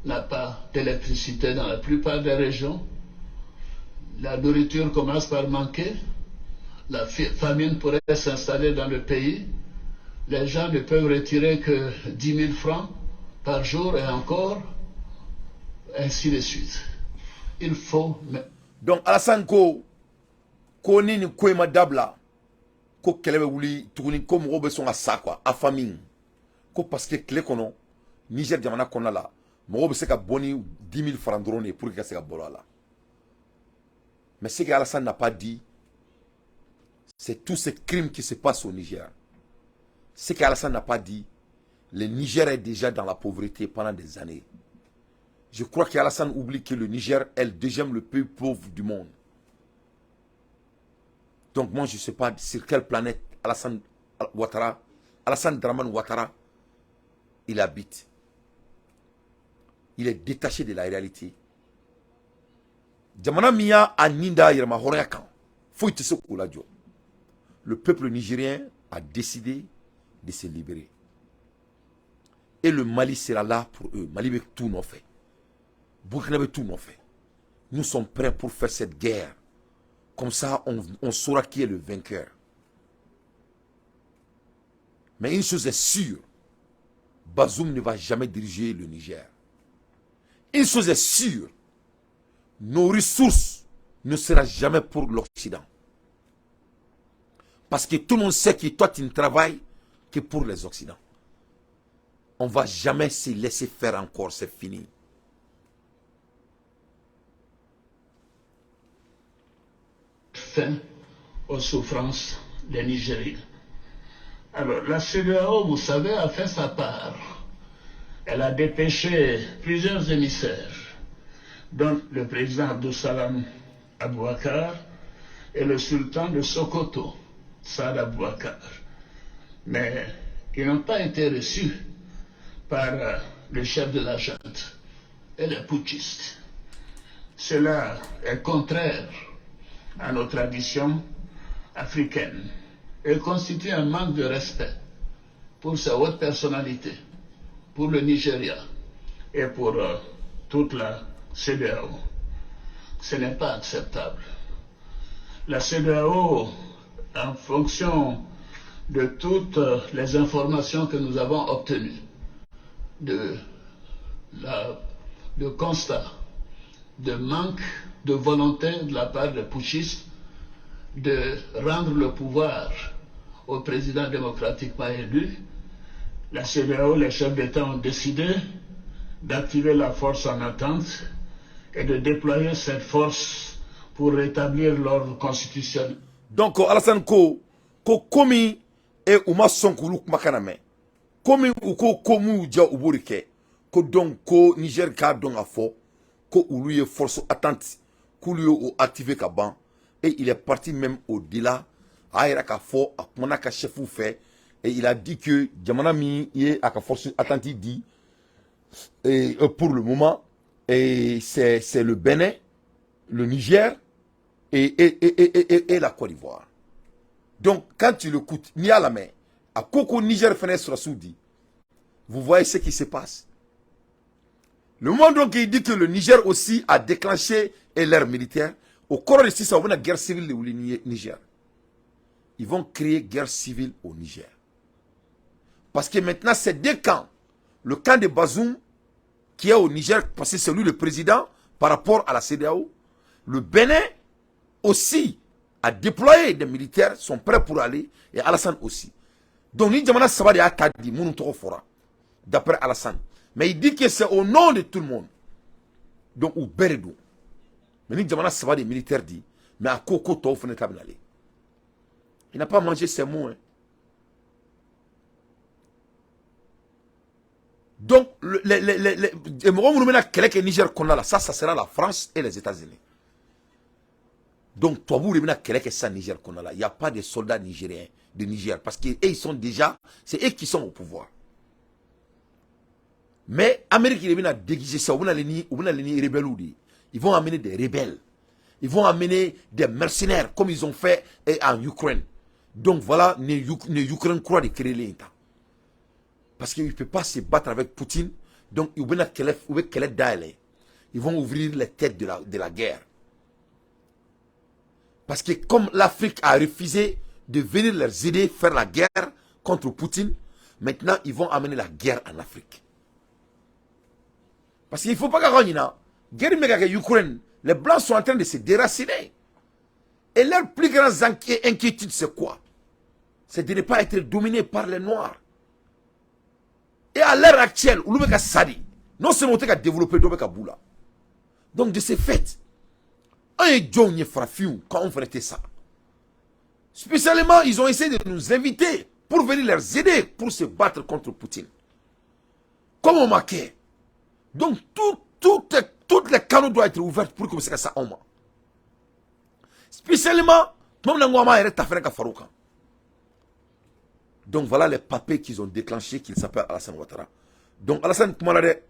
B: n'a pas d'électricité dans la plupart des régions. La nourriture commence par manquer. La famine pourrait s'installer dans le pays. Les gens ne peuvent retirer que 10 000 francs par jour et encore, ainsi de suite. Il faut...
A: Donc, Alassane Ko, Koni ni Koema Dabla, Ko Kelebe Wuli, Touni, Ko Mourobe son à ça, quoi, à famine. Ko parce que Kle Kono, Niger Diamana Kona là, Mourobe se ka boni 10 000 francs drone pour que se ka bolo là. Mais ce que Alassane n'a pas dit, c'est tous ces crimes qui se passent au Niger. Ce qu'Alassane n'a pas dit, le Niger est déjà dans la pauvreté pendant des années. Je crois qu'Alassane oublie que le Niger est le deuxième le plus pauvre du monde. Donc moi je ne sais pas sur quelle planète Alassane Ouattara, Alassane Draman Ouattara, il habite. Il est détaché de la réalité. Jamana Mia Aninda Yerma Horeakan. Faut te secouer. Le peuple nigérien a décidé de se libérer. Et le Mali sera là pour eux. Mali avec tout nos fait. Burkina avec tout nos fait. Nous sommes prêts pour faire cette guerre. Comme ça, on saura qui est le vainqueur. Mais une chose est sûre. Bazoum ne va jamais diriger le Niger. Une chose est sûre. Nos ressources ne seront jamais pour l'Occident. Parce que tout le monde sait que toi, tu ne travailles que pour les Occidents. On ne va jamais se laisser faire encore, c'est fini.
B: Fin aux souffrances des Nigériens. Alors, la CEDEAO, vous savez, a fait sa part. Elle a dépêché plusieurs émissaires, dont le président Abdou Salam Abouakar et le sultan de Sokoto, Saad Abouakar. Mais ils n'ont pas été reçus par le chef de la junte et les putschistes. Cela est contraire à nos traditions africaines et constitue un manque de respect pour sa haute personnalité, pour le Nigeria et pour toute la CEDEAO. Ce n'est pas acceptable. La CEDEAO, en fonction de toutes les informations que nous avons obtenues, de constat de manque de volonté de la part des putschistes de rendre le pouvoir au président démocratiquement élu, la CEDEAO, les chefs d'État ont décidé d'activer la force en attente et de déployer cette force pour rétablir l'ordre constitutionnel.
A: Donc Alassane komi e uma son kulu kumakana me komi komu ja uburike ko donc ko Niger ka don a fo ko ulu ye force attente kulu yo activer ka ban et il est parti même au-delà a ira ka fo a kumana ka chefu fait et il a dit que jamana mi ye a ka force attente dit et pour le moment et c'est le Bénin, le Niger et la Côte d'Ivoire. Donc, quand tu l'écoutes, ni à la main, à Koko Niger Fenêtre Soudi, vous voyez ce qui se passe. Le moment donc il dit que le Niger aussi a déclenché l'ère militaire, au cours de ça, on a une guerre civile au Niger. Ils vont créer guerre civile au Niger. Parce que maintenant, c'est deux camps. Le camp de Bazoum, qui est au Niger, parce que c'est lui le président par rapport à la CEDEAO. Le Bénin aussi a déployé des militaires, sont prêts pour aller, et Alassane aussi. Donc, Nidjamana Sabadi a dit, d'après Alassane. Mais il dit que c'est au nom de tout le monde. Donc, ou Beredou. Mais Nidjamana Sabadi, militaire, dit, mais à Koko Tof n'est pas allé. Il n'a pas mangé ses mots. Hein. Donc, ça sera la France et les États-Unis. Donc, toi, vous avez ça Niger. Il n'y a pas de soldats nigériens de Niger. Parce qu'ils sont déjà, c'est eux qui sont au pouvoir. Mais l'Amérique, il a déguisé ça. Ils vont amener des rebelles. Ils vont amener des mercenaires, comme ils ont fait en Ukraine. Donc, voilà, les Ukrainiens croient de créer l'État. Parce qu'ils ne peuvent pas se battre avec Poutine. Donc, ils vont ouvrir les têtes de la guerre. Parce que comme l'Afrique a refusé de venir les aider à faire la guerre contre Poutine, maintenant, ils vont amener la guerre en Afrique. Parce qu'il ne faut pas gagner. Guerre en Ukraine, les Blancs sont en train de se déraciner. Et leur plus grande inquiétude, c'est quoi? C'est de ne pas être dominé par les Noirs. Et à l'heure actuelle, non seulement on a développé Boula. Donc de ce fait, un John quand on faisait ça. Spécialement, ils ont essayé de nous inviter pour venir les aider pour se battre contre Poutine. Comme on marquait. Donc toutes les canaux doivent être ouverts pour que ça on. Spécialement, donc voilà les papiers qu'ils ont déclenchés, qu'ils s'appellent Alassane Ouattara. Donc Alassane Koumalade.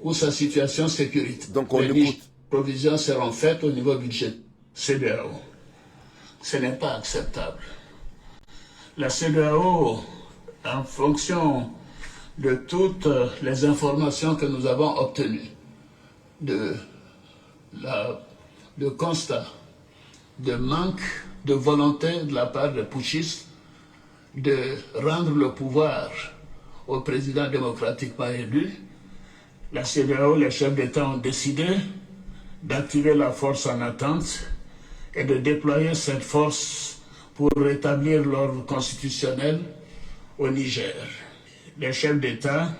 B: Où sa situation sécuritaire.
A: Donc on écoute.
B: Les provisions seront faites au niveau budget CEDEAO. Ce n'est pas acceptable. La CEDEAO, en fonction de toutes les informations que nous avons obtenues, de constat de manque de volonté de la part des putschistes de rendre le pouvoir au président démocratiquement élu, la CEDEAO, les chefs d'État ont décidé d'activer la force en attente et de déployer cette force pour rétablir l'ordre constitutionnel au Niger. Les chefs d'État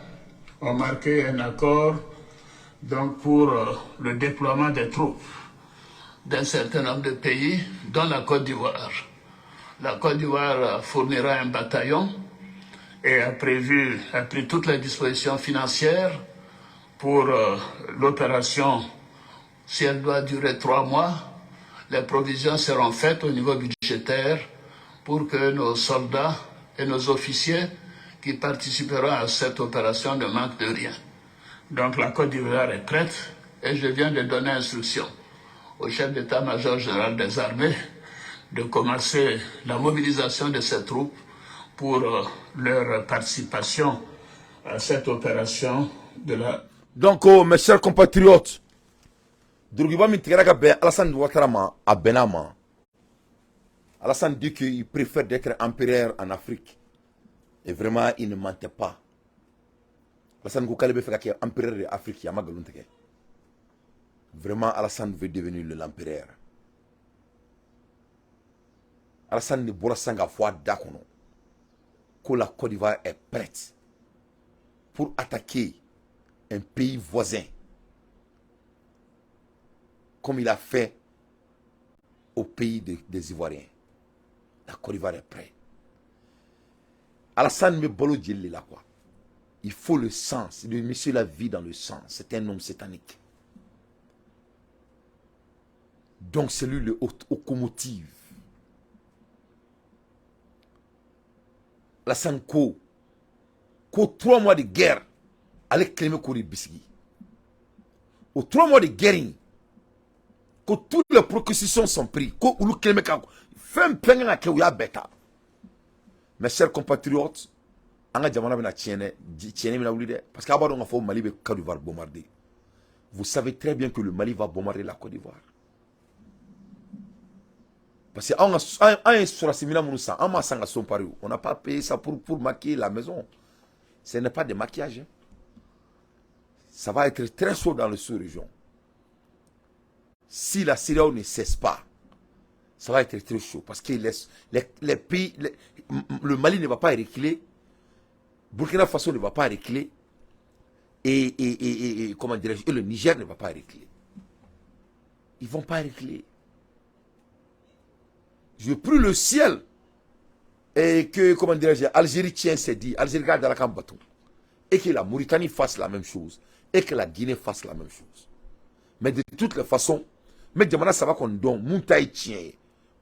B: ont marqué un accord donc pour le déploiement des troupes d'un certain nombre de pays, dont la Côte d'Ivoire. La Côte d'Ivoire fournira un bataillon et a pris toutes les dispositions financières pour l'opération. Si elle doit durer 3 mois, les provisions seront faites au niveau budgétaire pour que nos soldats et nos officiers qui participeront à cette opération ne manquent de rien. Donc la Côte d'Ivoire est prête et je viens de donner instruction au chef d'état-major général des armées de commencer la mobilisation de ces troupes pour leur participation à cette opération de la...
A: Donc, mes chers compatriotes, Alassane Ouattara à Benama. Alassane dit qu'il préfère d'être empereur en Afrique. Et vraiment, il ne mentait pas. Alassane Ouattara fait empereur de l'Afrique. Vraiment, Alassane veut devenir l'empereur. Alassane ne boit pas foi d'akono. Que la Côte d'Ivoire est prête pour attaquer un pays voisin, comme il a fait au pays des Ivoiriens. La Côte d'Ivoire est prête. Alassane Mebolo Djeli là quoi. Il faut le sang. Le monsieur la vie dans le sang. C'est un homme satanique. Donc c'est lui le locomotive. Alassane Ko 3 mois de guerre, allez clamer Kori Bissigui. Aux 3 mois de guerre, que toutes les précautions sont prises, que vous claimez fin plein à Kewya Beta. Mes chers compatriotes, parce qu'abord Mali Côte d'Ivoire bombarder. Vous savez très bien que le Mali va bombarder la Côte d'Ivoire. Parce qu'on n'a pas payé ça pour maquiller la maison. Ce n'est pas de maquillage. Hein. Ça va être très chaud dans le sous-région. Si la Syrie ne cesse pas, ça va être très chaud. Parce que les pays, le Mali ne va pas reculer, Burkina Faso ne va pas reculer, comment dirais-je, et le Niger ne va pas reculer. Ils ne vont pas reculer. Je prie le ciel et que, comment dirais-je, Algérie tient ses dit, Algérie garde la Cambatou, et que la Mauritanie fasse la même chose, et que la Guinée fasse la même chose. Mais de toutes les façons, mais demanda ça va qu'on donne, Moutaï tient,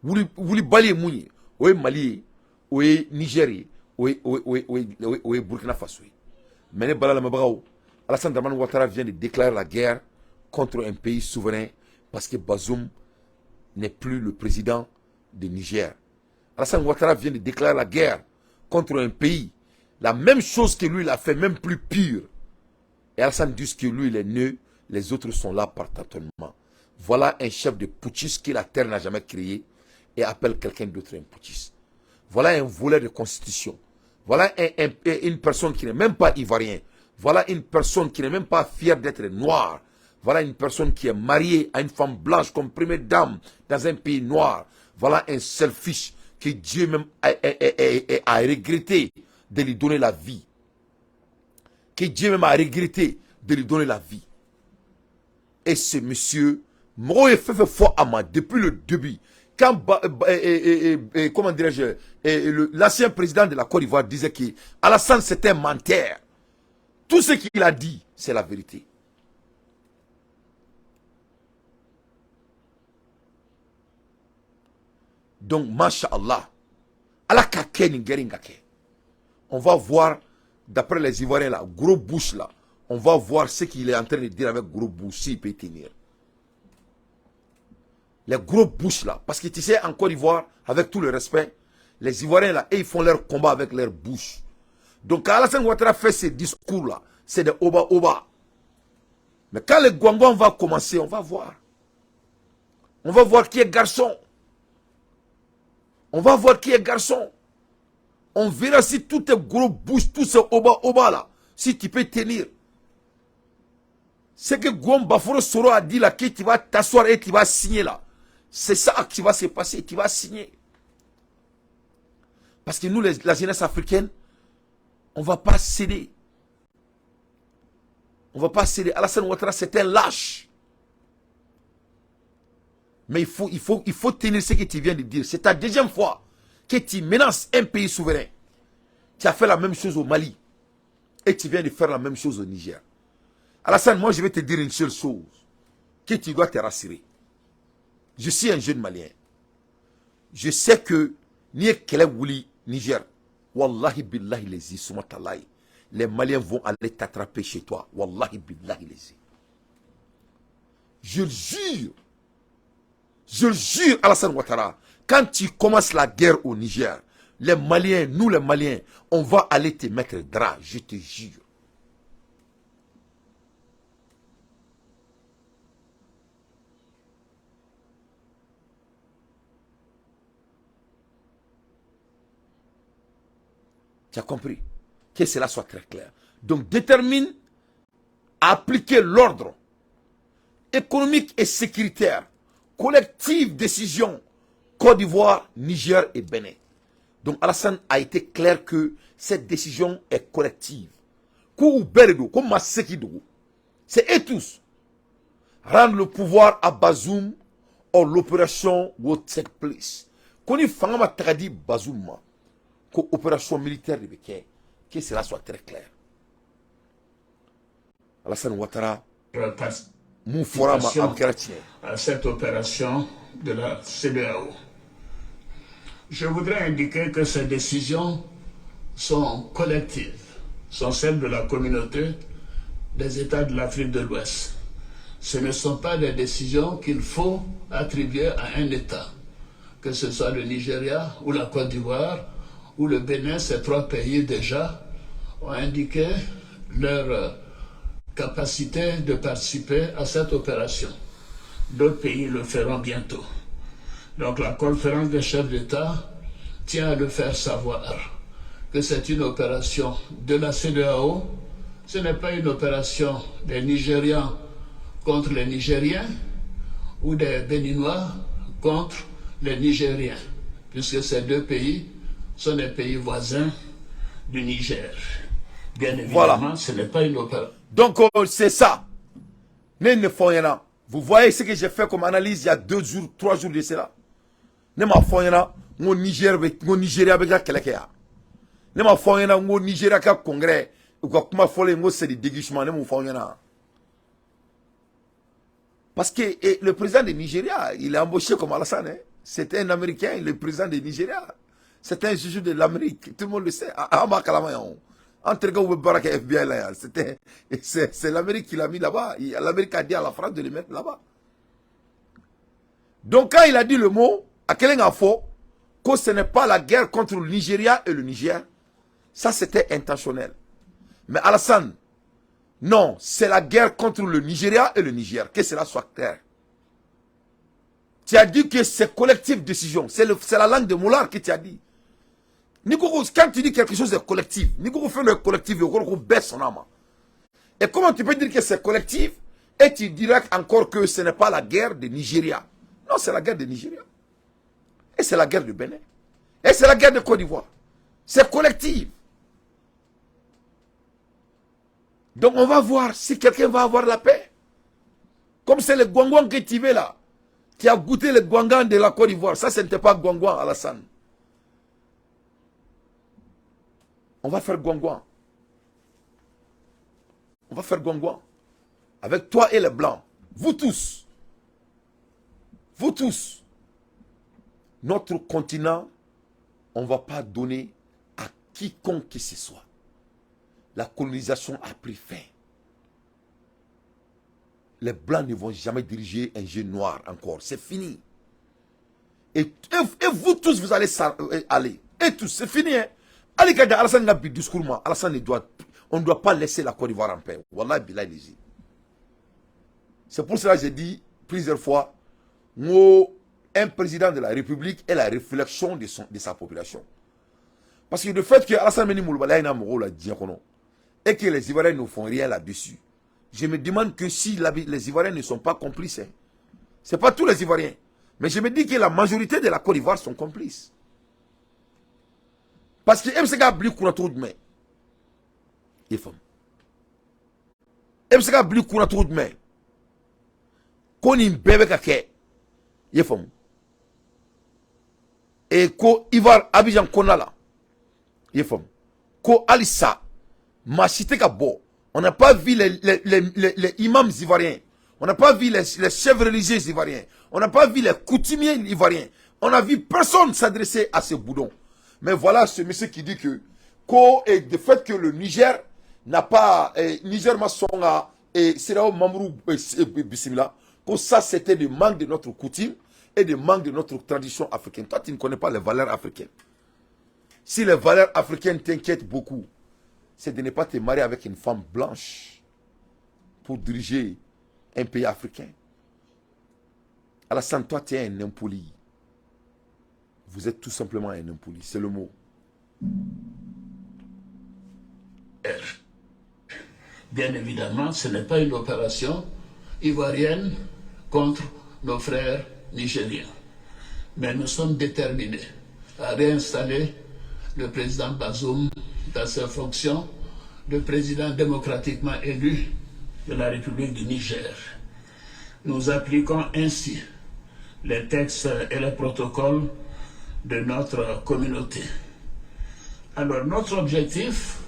A: vous bali mouni, ou Mali, ou Nigeria, ou Burkina Faso. Mais les balala mabrao, Alassane Dramane Ouattara vient de déclarer la guerre contre un pays souverain parce que Bazoum n'est plus le président de Niger. Alassane Ouattara vient de déclarer la guerre contre un pays. La même chose que lui, il a fait, même plus pire. Et Alassane dit que lui, il est né, les autres sont là par tâtonnement. Voilà un chef de putschiste que la terre n'a jamais créé et appelle quelqu'un d'autre un putschiste. Voilà un voleur de constitution. Voilà une personne qui n'est même pas ivoirien. Voilà une personne qui n'est même pas fière d'être noire. Voilà une personne qui est mariée à une femme blanche comme première dame dans un pays noir. Voilà un selfish que Dieu même a regretté de lui donner la vie. Que Dieu même a regretté de lui donner la vie. Et ce monsieur, moi, fait fort à moi depuis le début. Quand, comment dirais-je, l'ancien président de la Côte d'Ivoire disait que Alassane c'était un menteur. Tout ce qu'il a dit, c'est la vérité. Donc, Masha'Allah, on va voir, d'après les Ivoiriens là, gros bouche là, on va voir ce qu'il est en train de dire avec gros bouche, s'il peut tenir. Les gros bouches là, parce que tu sais, en Côte d'Ivoire, avec tout le respect, les Ivoiriens là, ils font leur combat avec leur bouche. Donc, quand Alassane Ouattara fait ces discours là, c'est de oba-oba. Mais quand le Gouangouan va commencer, on va voir. On va voir qui est garçon. On va voir qui est garçon. On verra si tout est gros bouche, tout ce oba-oba là, si tu peux tenir. C'est que Gouam Baforo Soro a dit là, que tu vas t'asseoir et tu vas signer là. C'est ça qui va se passer, tu vas signer. Parce que nous, la jeunesse africaine, on ne va pas céder. On ne va pas céder. Alassane Ouattara, c'est un lâche. Mais il faut tenir ce que tu viens de dire. C'est ta deuxième fois que tu menaces un pays souverain. Tu as fait la même chose au Mali. Et tu viens de faire la même chose au Niger. Alassane, moi je vais te dire une seule chose. Que tu dois te rassurer. Je suis un jeune Malien. Je sais que Niger, Wallahi billahi les Maliens vont aller t'attraper chez toi. Wallahi billahi je jure Alassane Ouattara, quand tu commences la guerre au Niger, les Maliens, nous les Maliens, on va aller te mettre drap, je te jure. Tu as compris? Que cela soit très clair. Donc détermine à appliquer l'ordre économique et sécuritaire, collective décision, Côte d'Ivoire, Niger et Bénin. Donc Alassane a été clair que cette décision est collective. Kou Beredo, comme Masekido, C'est eux tous. Rendre le pouvoir à Bazoum or l'opération will take place. Quand il faut que Bazoum, que l'opération militaire de Béké, que cela soit très clair. Alassane Ouattara, mon forum
B: à cette opération de la CEDEAO. Je voudrais indiquer que ces décisions sont collectives, sont celles de la communauté des États de l'Afrique de l'Ouest. Ce ne sont pas des décisions qu'il faut attribuer à un État, que ce soit le Nigeria ou la Côte d'Ivoire ou le Bénin. Ces trois pays déjà ont indiqué leur capacité de participer à cette opération. D'autres pays le feront bientôt. Donc la conférence des chefs d'État tient à le faire savoir que c'est une opération de la CEDEAO. Ce n'est pas une opération des Nigérians contre les Nigériens ou des Béninois contre les Nigériens, puisque ces deux pays sont des pays voisins du Niger. Bien évidemment, voilà. Ce n'est pas une opération.
A: Donc c'est ça. Vous voyez ce que j'ai fait comme analyse il y a 2 jours, 3 jours de cela. Ne m'a fait mon Nigeria avec la Kelekea. Ne m'a fait mon Nigeria avec le congrès. Ou comment faire c'est des déguisements. Ne m'a fait parce que le président du Nigeria, il est embauché comme Alassane. Hein? C'était un Américain, le président du Nigeria. C'était un juge de l'Amérique. Tout le monde le sait. Entre gars, Barak et FBI là, c'est l'Amérique qui l'a mis là-bas. L'Amérique a dit à la France de le mettre là-bas. Donc quand il a dit le mot, à quel info, que ce n'est pas la guerre contre le Nigeria et le Niger, ça c'était intentionnel. Mais Alassane, non, c'est la guerre contre le Nigeria et le Niger. Que cela soit clair. Tu as dit que c'est collective décision. C'est la langue de Moulard qui t'a dit. Quand tu dis quelque chose de collectif, Nico fait le collectif, il baisse son âme. Et comment tu peux dire que c'est collectif et tu dirais encore que ce n'est pas la guerre de Nigeria? Non, c'est la guerre de Nigeria. Et c'est la guerre du Bénin. Et c'est la guerre de Côte d'Ivoire. C'est collectif. Donc on va voir si quelqu'un va avoir la paix. Comme c'est le Gwangwan que tu veux là. Tu as goûté le Gwangwan de la Côte d'Ivoire. Ça, ce n'était pas Gwangwan, Alassane. On va faire Gwangwan. On va faire Gwangwan. Avec toi et les Blancs. Vous tous. Vous tous. Notre continent, on ne va pas donner à quiconque que ce soit. La colonisation a pris fin. Les Blancs ne vont jamais diriger un jeu noir encore. C'est fini. Et vous tous, vous allez aller. Et tous, c'est fini. Hein? Ali Kada, Alassane n'a plus de discours. Alassane on ne doit pas laisser la Côte d'Ivoire en paix. Wallah billah les. C'est pour cela que j'ai dit plusieurs fois, un président de la République est la réflexion de sa population. Parce que le fait que Alassane Meni Mouloubala est un et que les Ivoiriens ne font rien là-dessus, je me demande que si les Ivoiriens ne sont pas complices. Hein. Ce n'est pas tous les Ivoiriens. Mais je me dis que la majorité de la Côte d'Ivoire sont complices. Parce que MCK a blé courato de main. Il faut. MCK a blé courato de main. Qu'on y bébé kake. Il faut. Et ko Ivoire Abidjan Konala. Il faut. Ko Alissa. Ma cité Kabo. On n'a pas vu les imams ivoiriens. On n'a pas vu les chefs religieux ivoiriens. On n'a pas vu les coutumiers ivoiriens. On n'a vu personne s'adresser à ce boudon. Mais voilà ce monsieur qui dit que le fait que le Niger n'a pas Niger Massonga et Serao Mamrou Bissimila, que ça c'était du manque de notre coutume et du manque de notre tradition africaine. Toi tu ne connais pas les valeurs africaines. Si les valeurs africaines t'inquiètent beaucoup, c'est de ne pas te marier avec une femme blanche pour diriger un pays africain. Alassane, toi tu es un impoli. Vous êtes tout simplement un impoli, c'est le mot.
B: Bien évidemment, ce n'est pas une opération ivoirienne contre nos frères nigériens. Mais nous sommes déterminés à réinstaller le président Bazoum dans ses fonctions de président démocratiquement élu de la République du Niger. Nous appliquons ainsi les textes et les protocoles de notre communauté. Alors, notre objectif,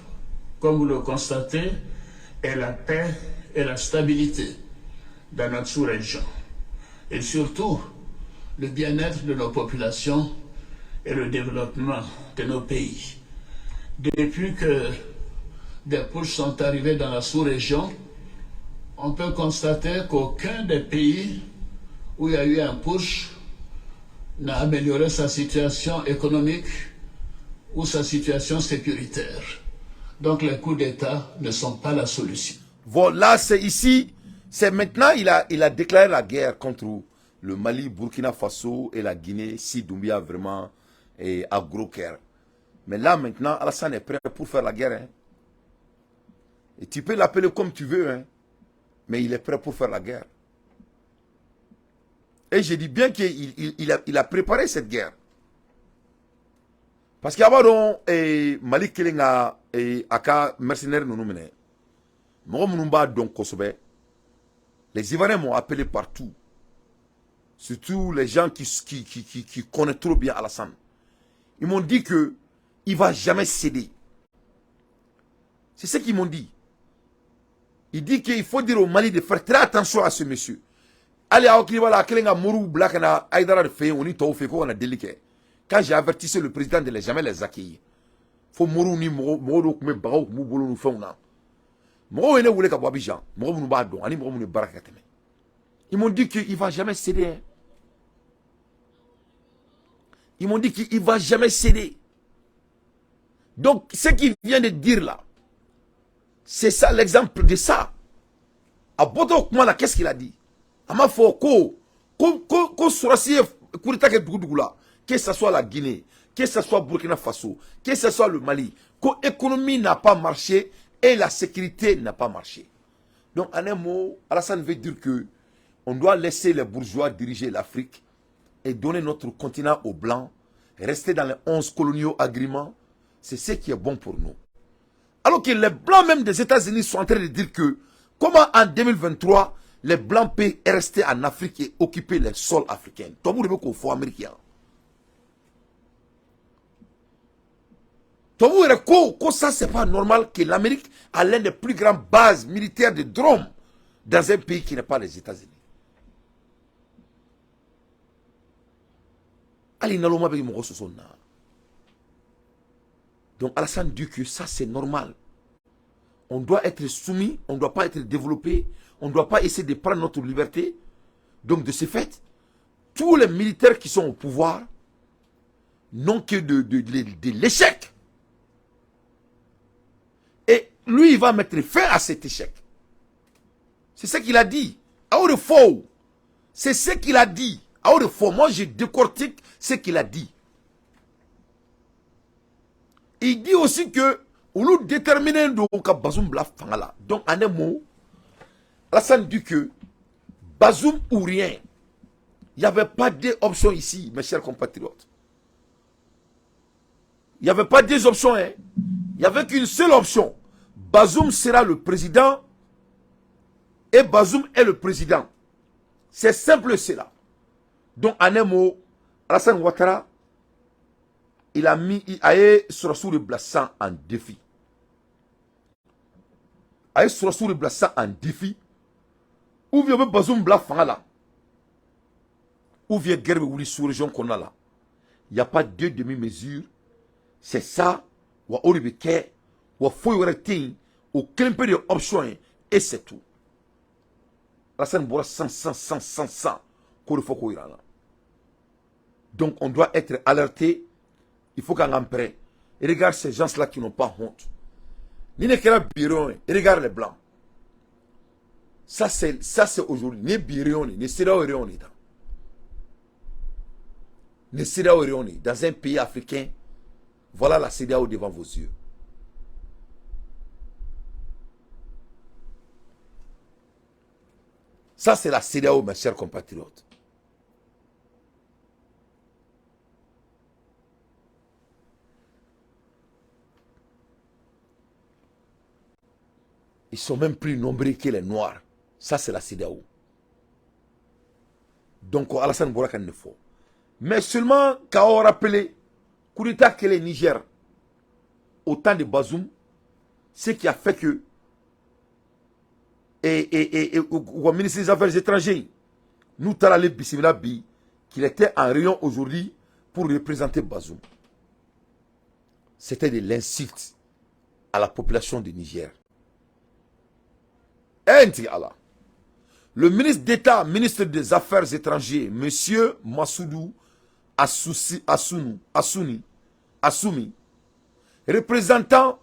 B: comme vous le constatez, est la paix et la stabilité dans notre sous-région. Et surtout, le bien-être de nos populations et le développement de nos pays. Depuis que des putschs sont arrivés dans la sous-région, on peut constater qu'aucun des pays où il y a eu un putsch n'a amélioré sa situation économique ou sa situation sécuritaire. Donc les coups d'État ne sont pas la solution.
A: Voilà, c'est ici, c'est maintenant, il a déclaré la guerre contre le Mali, Burkina Faso et la Guinée, si Doumbia vraiment a gros cœur. Mais là, maintenant, Alassane est prêt pour faire la guerre. Hein. Et tu peux l'appeler comme tu veux, hein. Mais il est prêt pour faire la guerre. Et je dis bien qu'il a préparé cette guerre. Parce qu'il y a Mali Kelenga et Aka mercenaires nous menent. Les Ivoiriens m'ont appelé partout. Surtout les gens qui connaissent trop bien Alassane. Ils m'ont dit que il ne va jamais céder. C'est ce qu'ils m'ont dit. Il dit qu'il faut dire au Mali de faire très attention à ce monsieur. Allez, quand j'ai avertissé le président de ne jamais les accueillir, faut Mourou ni Mourou me bagou moubolo nous fait na. Mourou ene voulait qu'à Abidjan, Mourou nous badon, ani Mourou nous barakateme. Ils m'ont dit qu'il ne va jamais céder. Ils m'ont dit qu'il ne va jamais céder. Donc, ce qu'il vient de dire là, c'est ça l'exemple de ça. À Bodo Kumala, qu'est-ce qu'il a dit? Ama fo ko surasi kurita ke dugula, que ce soit la Guinée, que ce soit Burkina Faso, que ce soit le Mali, que l'économie n'a pas marché et la sécurité n'a pas marché. Donc en un mot, Alassane veut dire que on doit laisser les bourgeois diriger l'Afrique et donner notre continent aux Blancs, rester dans les 11 coloniaux agréments, c'est ce qui est bon pour nous. Alors que les Blancs même des États-Unis sont en train de dire que comment en 2023, les Blancs peuvent rester en Afrique et occuper les sols africains. Toi, vous devez qu'on faut américain. Toi, vous devez que ça, c'est pas normal que l'Amérique a l'une des plus grandes bases militaires de drones dans un pays qui n'est pas les États-Unis. Donc Alassane dit que ça c'est normal. On doit être soumis, on ne doit pas être développé, on ne doit pas essayer de prendre notre liberté. Donc de ce fait, tous les militaires qui sont au pouvoir n'ont que de l'échec. Et lui, il va mettre fin à cet échec. C'est ce qu'il a dit. C'est ce qu'il a dit. Moi, je décortique ce qu'il a dit. Il dit aussi que nous déterminons donc Bazoum Blaf Fangala. Donc, en un mot, Alassane dit que Bazoum ou rien. Il n'y avait pas d'options ici, mes chers compatriotes. Il n'y avait pas deux options. Hein. Il n'y avait qu'une seule option. Bazoum sera le président et Bazoum est le président. C'est simple cela. Donc, en un mot, Alassane Ouattara, il a sur le Blassan en défi. Aïe sur le Blassan en défi. Ou vient Bazoum Blafanga là. Ou vient guerre ou les sous-régions qu'on a là. Il n'y a pas deux demi-mesures. C'est ça. Ou à Oribeke. Ou à Foyorete. Ou qu'un peu d'options. Et c'est tout. Alassane Boura 100. Qu'on faut qu'on y là. Donc on doit être alerté. Il faut qu'on en prenne. Et regarde ces gens-là qui n'ont pas honte. Ni ne kera biron, et regarde les blancs. Ça c'est aujourd'hui. Ni biron, ni sera orioni. Ni sera orioni. Dans un pays africain, voilà la CEDEAO devant vos yeux. Ça c'est la CEDEAO, mes chers compatriotes. Ils sont même plus nombreux que les Noirs. Ça, c'est la CEDEAO. Donc, Alassane Bouraka ne faut. Mais seulement, quand on rappelé, coup d'État que le Niger, au temps de Bazoum, ce qui a fait que, au ministre des Affaires étrangères, nous t'allons Bissimila Bi, qu'il était en réunion aujourd'hui pour représenter Bazoum. C'était de l'insulte à la population du Niger. Le ministre d'État, ministre des Affaires étrangères, M. Massoudou Assoumi, représentant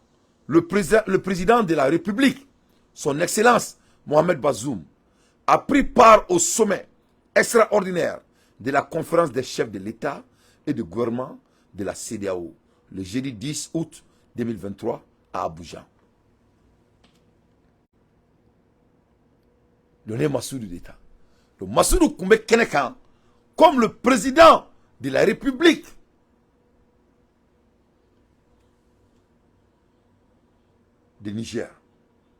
A: le président de la République, son Excellence Mohamed Bazoum, a pris part au sommet extraordinaire de la conférence des chefs de l'État et du gouvernement de la CEDEAO, le jeudi 10 août 2023 à Abuja. Le Massoudou d'État. Le Massoudou Koumbe Kenekan, comme le président de la République, de Niger.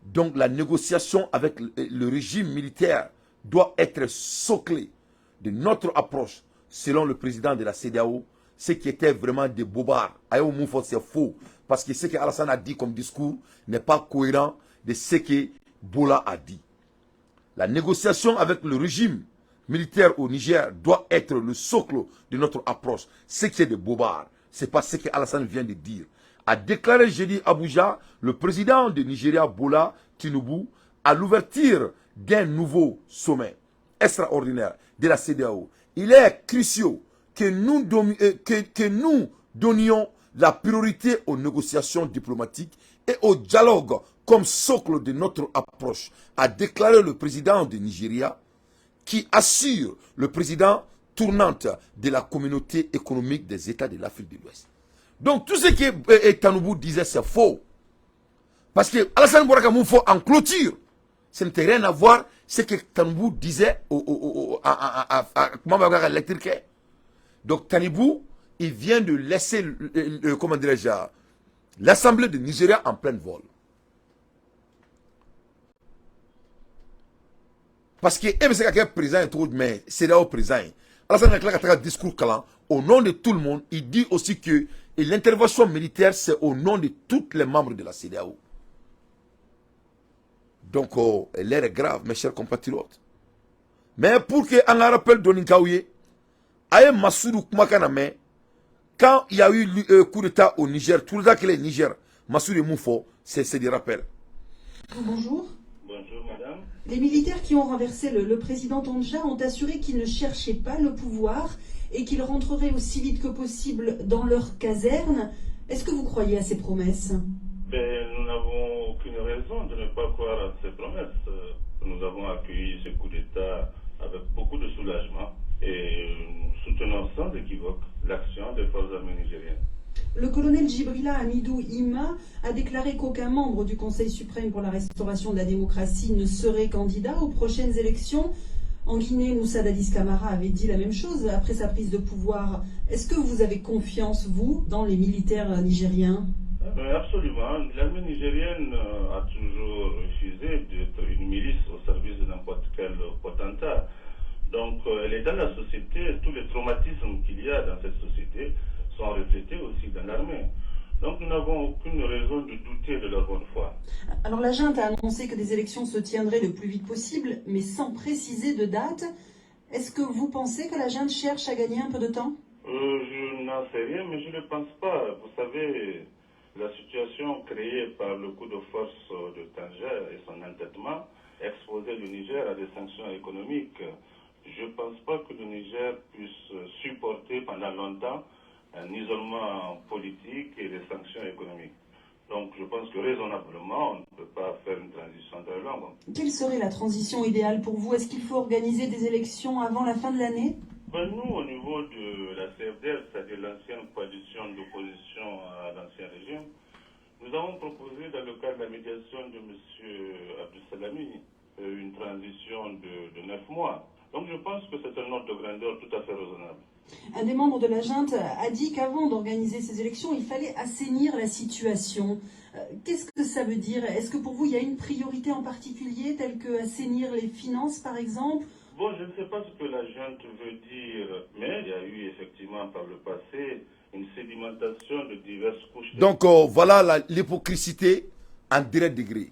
A: Donc la négociation avec le régime militaire doit être soclée de notre approche, selon le président de la CEDEAO, ce qui était vraiment des bobards. C'est faux, parce que ce que Alassane a dit comme discours n'est pas cohérent de ce que Bola a dit. La négociation avec le régime militaire au Niger doit être le socle de notre approche. Ce qui est des bobards, ce n'est pas ce que Alassane vient de dire. A déclaré jeudi à Abuja le président de Nigeria, Bola Tinubu, à l'ouverture d'un nouveau sommet extraordinaire de la CEDEAO. Il est crucial que nous donnions la priorité aux négociations diplomatiques et au dialogue comme socle de notre approche, a déclaré le président de Nigeria, qui assure le président tournante de la communauté économique des États de l'Afrique de l'Ouest. Donc tout ce que Tanoubou disait, c'est faux. Parce que Alassane Bouraka Moufo en clôture, ça n'était rien à voir ce que Tanoubou disait à l'électrique. Donc Tanibou, il vient de laisser, comment dirais-je, l'Assemblée de Nigeria en plein vol. Parce que MCK président est trop, mais c'est là au président. Alassane Bouraka a un discours calant. Au nom de tout le monde, il dit aussi que l'intervention militaire, c'est au nom de tous les membres de la CEDEAO. Donc, l'air est grave, mes chers compatriotes. Mais pour que on rappelle Doninkaouye, Aye Massoudou Koumakaname, quand il y a eu coup d'État au Niger, tout le temps que le Niger, Massoudou Moufo, c'est des rappels.
C: Bonjour.
B: Bonjour, madame.
C: Les militaires qui ont renversé le président Tandja ont assuré qu'ils ne cherchaient pas le pouvoir et qu'ils rentreraient aussi vite que possible dans leur caserne. Est-ce que vous croyez à ces promesses?
B: Nous n'avons aucune raison de ne pas croire à ces promesses. Nous avons accueilli ce coup d'État avec beaucoup de soulagement et nous soutenons sans équivoque l'action des forces armées nigériennes.
C: Le colonel Djibrila Amidou Ima a déclaré qu'aucun membre du Conseil suprême pour la restauration de la démocratie ne serait candidat aux prochaines élections. En Guinée, Moussa Dadis Camara avait dit la même chose après sa prise de pouvoir. Est-ce que vous avez confiance, vous, dans les militaires nigériens?
B: Absolument. L'armée nigérienne a toujours refusé d'être une milice au service de n'importe quel potentat. Donc, elle est dans la société, tous les traumatismes qu'il y a dans cette société sont reflétés aussi dans l'armée. Donc nous n'avons aucune raison de douter de leur bonne foi.
C: Alors la junte a annoncé que des élections se tiendraient le plus vite possible, mais sans préciser de date. Est-ce que vous pensez que la junte cherche à gagner un peu de temps?
B: Je n'en sais rien, mais je ne pense pas. Vous savez, la situation créée par le coup de force de Tanger et son entêtement exposait le Niger à des sanctions économiques. Je ne pense pas que le Niger puisse supporter pendant longtemps un isolement politique et des sanctions économiques. Donc je pense que raisonnablement, on ne peut pas faire une transition très longue.
C: Quelle serait la transition idéale pour vous? Est-ce qu'il faut organiser des élections avant la fin de l'année?
B: Nous, au niveau de la CFDL, c'est-à-dire l'ancienne coalition d'opposition à l'ancien régime, nous avons proposé dans le cadre de la médiation de M. Abdussalami une transition de 9 mois. Donc je pense que c'est un ordre de grandeur tout à fait raisonnable.
C: Un des membres de la junte a dit qu'avant d'organiser ces élections, il fallait assainir la situation. Qu'est-ce que ça veut dire? Est-ce que pour vous, il y a une priorité en particulier, telle que assainir les finances, par exemple?
D: Bon, je ne sais pas ce que la junte veut dire, mais il y a eu effectivement par le passé une sédimentation de diverses couches.
A: Donc voilà l'hypocrisie en direct degré.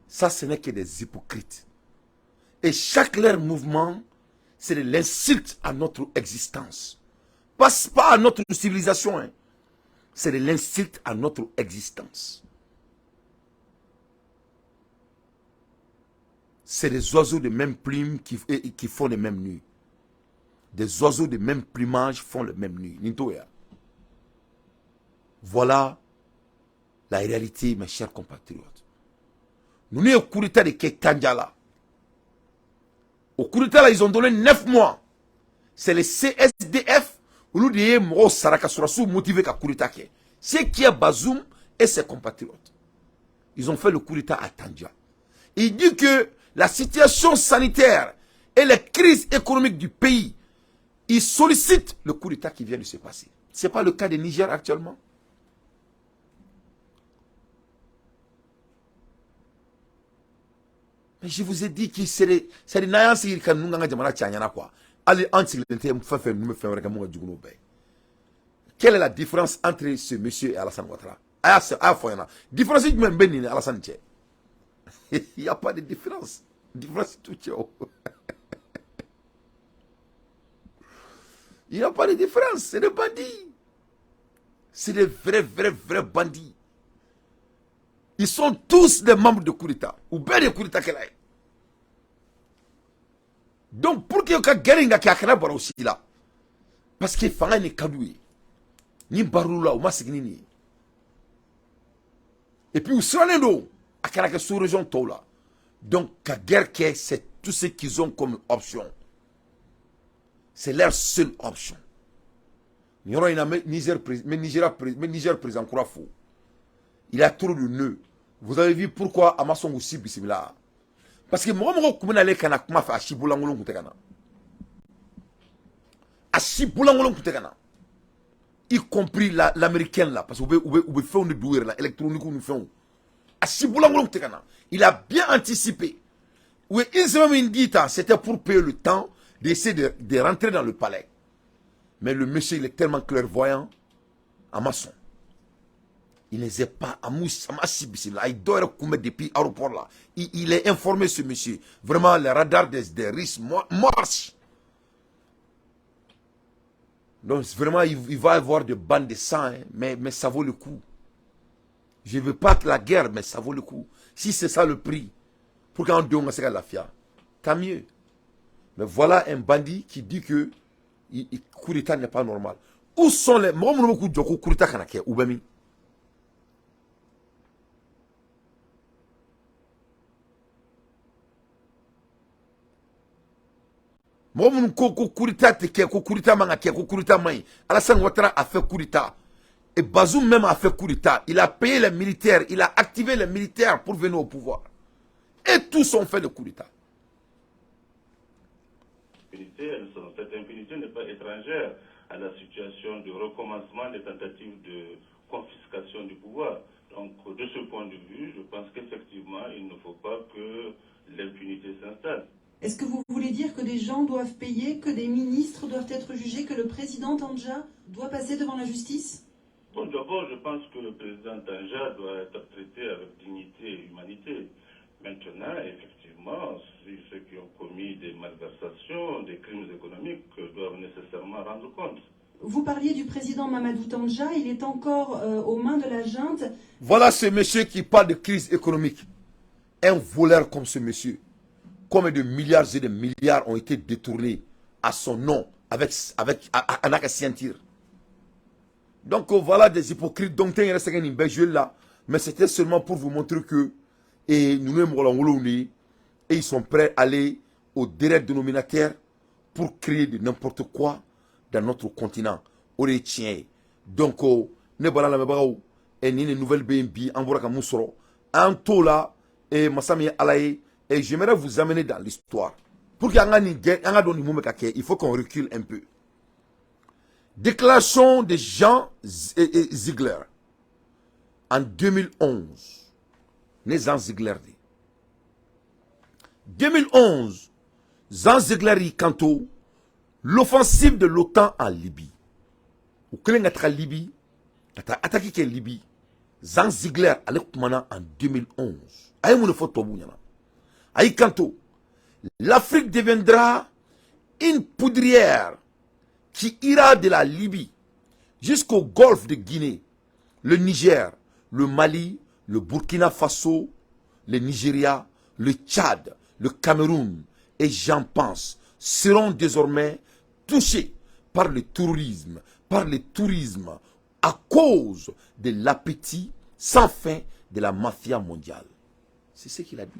A: Ça, ce n'est que des hypocrites. Et chaque leur mouvement, c'est de l'insulte à notre existence. Pas à notre civilisation, hein. C'est de l'insulte à notre existence. C'est des oiseaux de même plume qui font les mêmes nuits. Des oiseaux de même plumage font les mêmes nuits. Voilà la réalité, mes chers compatriotes. Nous sommes au coup d'état de Ketandjala. Au coup d'état, là, ils ont donné 9 mois. C'est le CSDF où nous disons Saraka Sourassou motivé qu'à coup d'état. C'est qui est Bazoum et ses compatriotes. Ils ont fait le coup d'état à Tandja. Il dit que la situation sanitaire et les crises économiques du pays, ils sollicitent le coup d'état qui vient de se passer. Ce n'est pas le cas de Niger actuellement. Mais je vous ai dit que c'est des naïans qui nous ont dit quoi. Allez, quelle est la différence entre ce monsieur et Alassane Ouattara? Différence, il n'y a pas de différence. Différence tout. Il n'y a pas de différence. C'est des bandits. C'est des vrais bandits. Ils sont tous des membres de coup d'État. Ou bien des coups d'État qu'elle a. Donc, pour qu'il y ait un guerre qui a aussi là. Parce qu'il faut un kadoué. Ni baroula ou masigni. Et puis, où sont les noms? À la sous-région Toula. Donc, la guerre, c'est tout ce qu'ils ont comme option. C'est leur seule option. Niger président Kourafou. Il a trop de nœuds. Vous avez vu pourquoi Amason aussi bismillah. Parce que moi, je suis allé à Chiboulangolon Koutekana. À Chiboulangolon Koutekana. Y compris l'américaine là. Parce que vous faites une doueur là, électronique nous faisons. À Chiboulangolon Koutekana. Il a bien anticipé. Oui, une semaine dit, c'était pour payer le temps d'essayer de rentrer dans le palais. Mais le monsieur, il est tellement clairvoyant. Amason. Il ne sait pas, il doit commettre depuis l'aéroport là. Il est informé ce monsieur. Vraiment, le radar des risques marche. Donc vraiment, il va y avoir des bandes de sang, hein, mais ça vaut le coup. Je ne veux pas que la guerre, mais ça vaut le coup. Si c'est ça le prix, pour qu'on donne la FIA, tant mieux. Mais voilà un bandit qui dit que le coup d'état n'est pas normal. Où sont les... Moi, je suis coup d'état kanake, où ben Alassane Ouattara a fait coup d'état. Et Bazoum même a fait coup d'état. Il a payé les militaires, il a activé les militaires pour venir au pouvoir. Et tous ont fait le coup d'état.
D: Cette impunité n'est pas étrangère à la situation de recommencement des tentatives de confiscation du pouvoir. Donc, de ce point de vue, je pense qu'effectivement, il ne faut pas que l'impunité s'installe.
C: Est-ce que vous voulez dire que des gens doivent payer, que des ministres doivent être jugés, que le président Tandja doit passer devant la justice?
D: Bon, d'abord, je pense que le président Tandja doit être traité avec dignité et humanité. Maintenant, effectivement, ceux qui ont commis des malversations, des crimes économiques, doivent nécessairement rendre compte.
C: Vous parliez du président Mamadou Tandja, il est encore aux mains de la junte.
A: Voilà ce monsieur qui parle de crise économique. Un voleur comme ce monsieur. Combien de milliards et de milliards ont été détournés à son nom avec un sentir. Donc voilà des hypocrites. Donc là, mais c'était seulement pour vous montrer que et ils sont prêts à aller au direct dénominateur pour créer de n'importe quoi dans notre continent. Donc ne bala la mebaou et ni une nouvelle BNB en voilà comme en tola et Massami Alaye. Et j'aimerais vous amener dans l'histoire. Pour qu'il y ait une guerre, il faut qu'on recule un peu. Déclaration de Jean Ziegler en 2011. Jean Ziegler dit. 2011, Jean Ziegler dit kanto l'offensive de l'OTAN en Libye. Ou que l'on Libye, attaqué Libye. Jean Ziegler allait en 2011. Aïe mon faut tobouniana. Aïe kanto, l'Afrique deviendra une poudrière qui ira de la Libye jusqu'au golfe de Guinée, le Niger, le Mali, le Burkina Faso, le Nigeria, le Tchad, le Cameroun et j'en pense seront désormais touchés par le tourisme, à cause de l'appétit sans fin de la mafia mondiale. C'est ce qu'il a dit.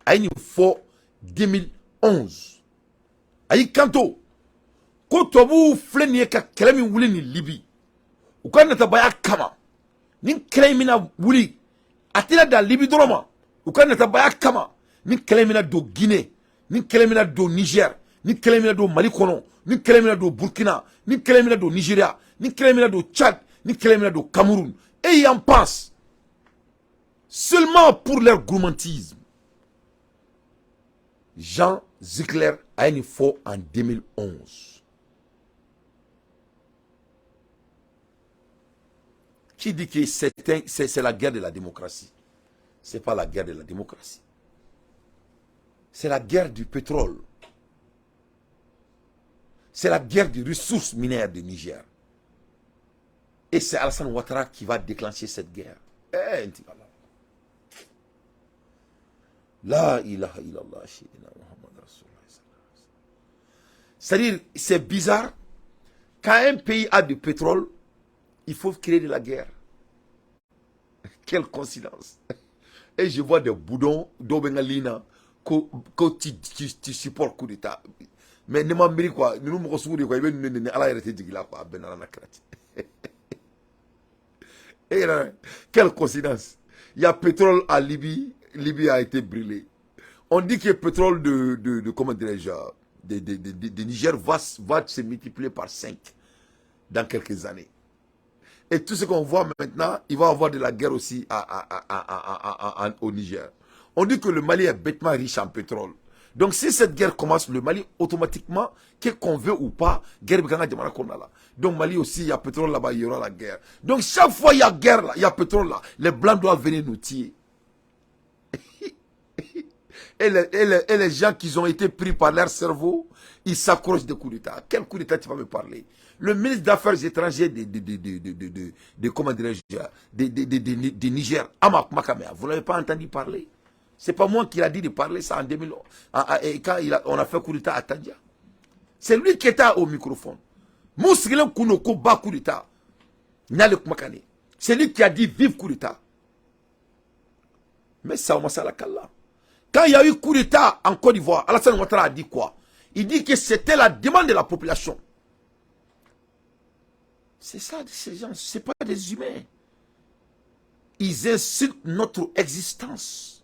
A: Aïe faut 2011. Aïe kanto ko tobu fleni ka kelemi wuli ni Libye. U ka nata baya kama. Ni kelemi na wuli atila da Libye droma. U ka nata baya kama. Ni kelemi na do Guinée, ni kelemi na do Niger, ni kelemi na do Mali kono, ni kelemi na do Burkina, ni kelemi na do Nigeria, ni kelemi na do Tchad, ni kelemi na do Cameroun. Et ils en passent seulement pour leur gourmandisme. Jean Ziegler a une fois en 2011. Qui dit que c'est la guerre de la démocratie? Ce n'est pas la guerre de la démocratie. C'est la guerre du pétrole. C'est la guerre des ressources minières du Niger. Et c'est Alassane Ouattara qui va déclencher cette guerre. La ilaha illallah. C'est-à-dire, c'est bizarre. Quand un pays a du pétrole, il faut créer de la guerre. Quelle coïncidence. Et je vois des boudons d'Obengalina que tu supportes coup d'État. Mais ne m'en quoi. Nous nous sommes quoi. Il y a quelle coïncidence. Il y a pétrole à Libye. Libye a été brûlée. On dit que le pétrole de comment dirais-je, de Niger va se multiplier par 5 dans quelques années. Et tout ce qu'on voit maintenant, il va y avoir de la guerre aussi au Niger. On dit que le Mali est bêtement riche en pétrole. Donc si cette guerre commence, le Mali, automatiquement, qu'on veut ou pas, guerre. Donc Mali aussi, il y a pétrole là-bas, il y aura la guerre. Donc chaque fois il y a guerre là, il y a pétrole là, les Blancs doivent venir nous tuer. Et les gens qui ont été pris par leur cerveau, ils s'accrochent des coups d'État. Quel coup d'État tu vas me parler? Le ministre des Affaires étrangères de comment dirais-je, de Niger, Amak Makame, vous n'avez pas entendu parler? C'est pas moi qui l'a dit de parler ça en 2011, quand on a fait coup d'État à Tandia. C'est lui qui était au microphone. Moussilem Kounoko bat coup d'État. C'est lui qui a dit vive coup d'État. Mais ça, on m'a la kalla. Quand il y a eu coup d'État en Côte d'Ivoire, Alassane Ouattara a dit quoi? Il dit que c'était la demande de la population. C'est ça, ces gens, ce n'est pas des humains. Ils insultent notre existence.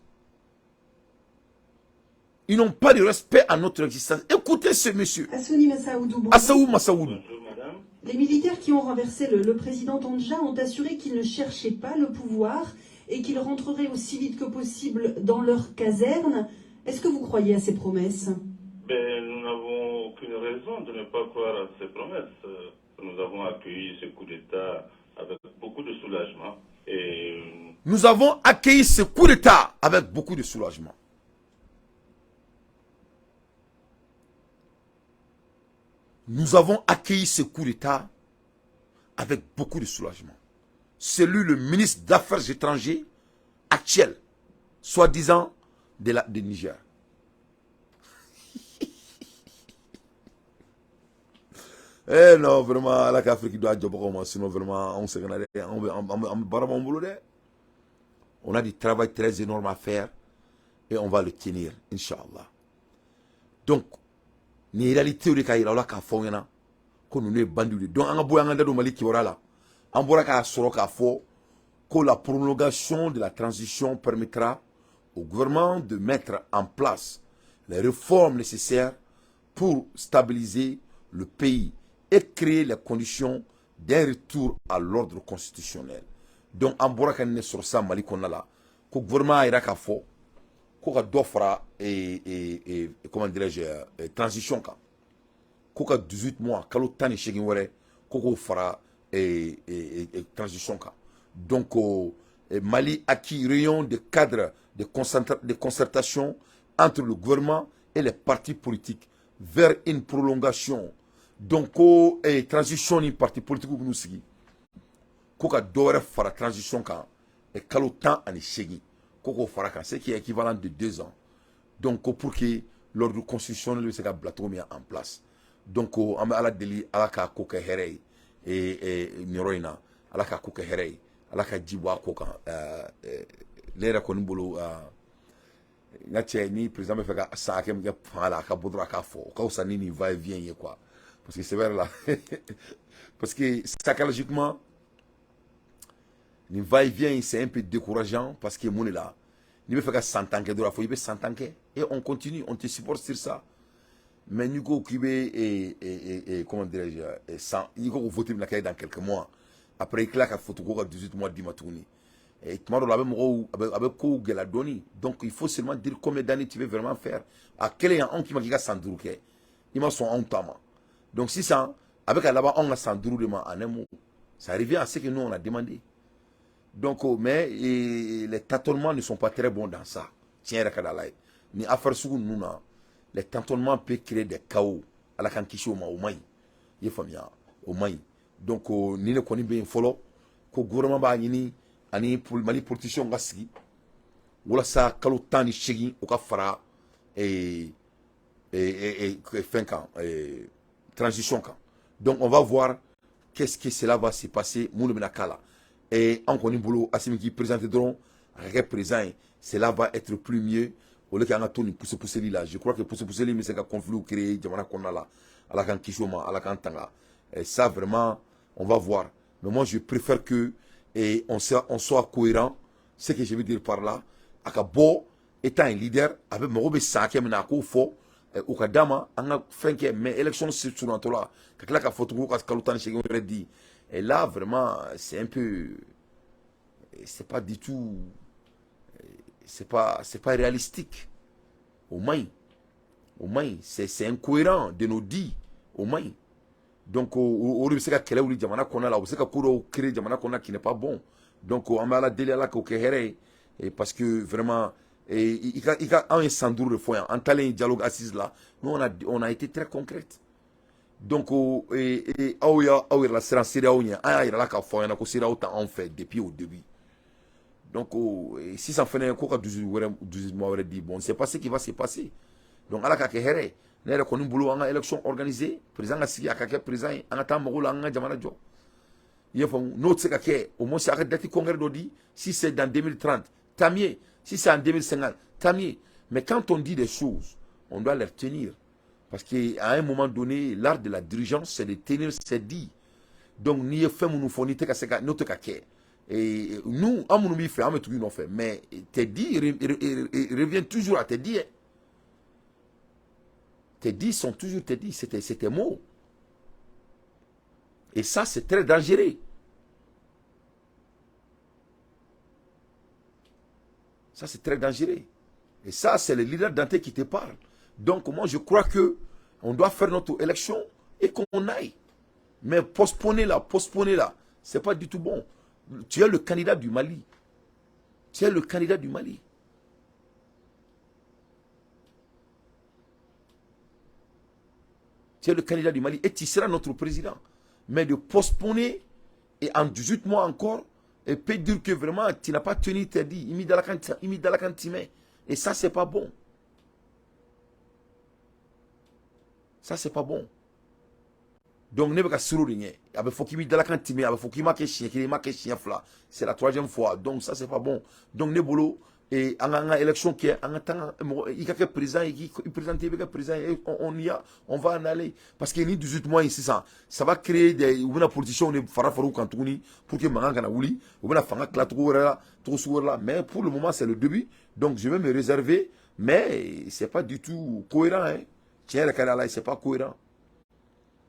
A: Ils n'ont pas de respect à notre existence. Écoutez ce monsieur.
C: Assouni Massaoudou.
A: Assaou Massaoudou.
D: Bonjour madame.
C: Les militaires qui ont renversé le président Tandja ont assuré qu'ils ne cherchaient pas le pouvoir et qu'ils rentreraient aussi vite que possible dans leur caserne. Est-ce que vous croyez à ces promesses?
D: Nous n'avons aucune raison de ne pas croire à ces promesses. Nous avons accueilli ce coup d'État avec beaucoup de soulagement.
A: Nous avons accueilli ce coup d'État avec beaucoup de soulagement. Nous avons accueilli ce coup d'État avec beaucoup de soulagement. C'est lui le ministre des Affaires étrangères actuel, soi-disant de Niger. Eh non, vraiment, la Afrique doit dire sinon vraiment, on a du travail très énorme à faire et on va le tenir, Inch'Allah. Donc, ni réalité de Kaïra, on a qu'à faire, qu'on nous est bandit. Donc, on a beau de Mali qui aura là. On va que la prolongation de la transition permettra au gouvernement de mettre en place les réformes nécessaires pour stabiliser le pays et créer les conditions d'un retour à l'ordre constitutionnel. Donc, en bora kan ne sur ça Mali konna la, ko gouvernement ira ka fo, ko ka do fara comment dirais-je transition ka. Ko ka 18 mois kalo tani shegin wore, ko ko fara transition ka. Donc Mali acquis rayon de cadre de concertation entre le gouvernement et les partis politiques vers une prolongation. Donc transition ni parti politique ou nous sigi. Koka dore fara transition kan et kalo temps ani shegi. Koko fara kan, c'est qui est équivalent de 2 ans. Donc pour que l'ordre constitutionnel se plateau mis en place. Donc on ala deli ala ka koka herei et niroina ala ka koka herei ala ka jibwa koka lera ko nimbolo na che ni président me feka sa ke me fala ka bodra ka fo ka usani ni va et vient quoi. Parce que c'est vrai là. Parce que psychologiquement, le va-et-vient, c'est un peu décourageant parce que mon est là. Il me fait que 100 ans, il faut 100 ans. Et on continue, on te supporte sur ça. Mais nous, comment dirais-je, il faut voter dans quelques mois. Après, il y a photo 18 mois d'imatouni. Et tu m'as avec quoi la donné. Donc, il faut seulement dire combien d'années tu veux vraiment faire. À quel est un qui m'a dit 100 jours. Il m'a son en temps. Donc, si ça, avec là-bas, on a 100 jours en un mot. Ça revient à ce que nous, on a demandé. Donc, mais les tâtonnements ne sont pas très bons dans ça. Tiens, ni affaire sur nous, les tâtonnements peuvent créer des chaos. À la kankishi au maï. Il faut bien au maï. Donc, ni le connaît bien follow. Que le gouvernement va ni ani pour Mali politicien gassi. Voilà ça, kalau tani chegi au ka fara et fin quand transition quand. Donc, on va voir qu'est-ce que cela va se passer. Moulou Menakala. Et en connaît boulot, Assimi qui présente drone, avec présent, cela va être plus mieux. Au lieu qu'il y a un tour, pousser là. Je crois que pousser mais c'est un conflit créé, Jamana Konala, à la Kankishoma, à la Kantanga. Et ça, vraiment, on va voir. Mais moi, je préfère que on soit cohérent. Ce que je veux dire par là, Akabo étant un leader, avec Morobe Saké, Menako, Fo, au Kadama, on a fait mais élection sur l'entourage. Quand la photo, quand Kaloutan chez dit. Et là, vraiment, c'est un peu. C'est pas du tout. C'est pas réalistique. Au moins, c'est incohérent de nos dits. Au moins. Donc, au lieu de ce qu'il y a Jamana Kona là, au lieu de créer Jamana Kona qui n'est pas bon. Donc, on va la délai là qu'au Kéré. Parce que vraiment, il y a un sandour de foyer. En talent dialogue assise là, nous, on a été très concrètes. Donc, la séance on fait depuis au début. Donc, si ça fait un 12 mois, bon, on ne sait pas ce qui va se passer. Donc, à la kakere, nous avons boulot en élection organisée, président a kaké président, en attendant, on a jamana jo. Il faut notre kaké, au moins, si arrête d'être congrès d'Odi, si c'est dans 2030, tant mieux. Si c'est en 2050, tant mieux. Mais quand on dit des choses, on doit les tenir. Parce qu'à un moment donné, l'art de la dirigeance, c'est de tenir ses dits. Donc, nous faisons notre caquet. Et nous, à mon avis, on fait. Mais tes dits reviennent toujours à tes dits. Tes dits sont toujours tes dits. C'est tes mots. Et ça, c'est très dangereux. Ça, c'est très dangereux. Et ça, c'est le leader d'Ante qui te parle. Donc, moi, je crois que on doit faire notre élection et qu'on aille. Mais postponer là, c'est pas du tout bon. Tu es le candidat du Mali. Tu es le candidat du Mali. Tu es le candidat du Mali et tu seras notre président. Mais de postponer et en 18 mois encore, et peut dire que vraiment tu n'as pas tenu tes dits. Il met dans la cantine. Et ça, c'est pas bon. Ça, c'est pas bon. Donc, ne pas sur rien. Il faut qu'il me dans la cantine, il faut qu'il marque chien, qu'il marque chien fla. C'est la 3e fois. Donc, ça, c'est pas bon. Donc, ne boulot. Et en élection qui est en attendant, il y a quelques présidents, il présente quelques présidents, on y a, on va en aller. Parce qu'il y a 18 mois ici, ça va créer des, ou une position, on est farafaro kantouni, pour que Mangana Ouli, ou bien la fanga klatouera, là. Mais pour le moment, c'est le début. Donc, je vais me réserver Mais c'est pas du tout cohérent. Hein. Tiens, le cas là, c'est pas cohérent.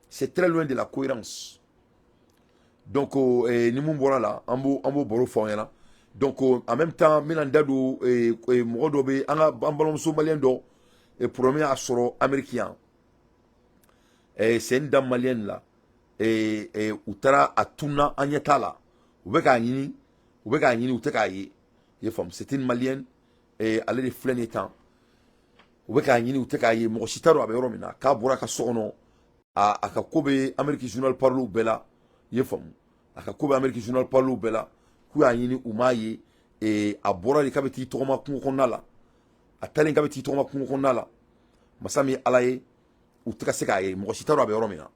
A: C'est très loin de la cohérence. Donc, ni mon bon là, en beau boro là. Donc, en même temps, Milandado et Morodobe, en ballon somalien d'eau, et premier à soro américain. Et c'est une dame malienne là. Et Outara à Tuna Agnetala. Oubeka Yini, Outeka Yi. C'est une malienne, et elle est de flaine étant. Oubeka Yini, Outeka Yi, Mochitaro Aberomina, Kaburaka Sono, à Kakobe, American Journal Parlo Bella, Yefom. À Kakobe, American Journal Parlo Bella, Kuya Yini, Umaye, et à Bora de Kabeti Toma Kunkonala. À Talen Kabeti Toma Kunkonala. Masami Alaye, Outeka Sekaye, Mochitaro Aberomina.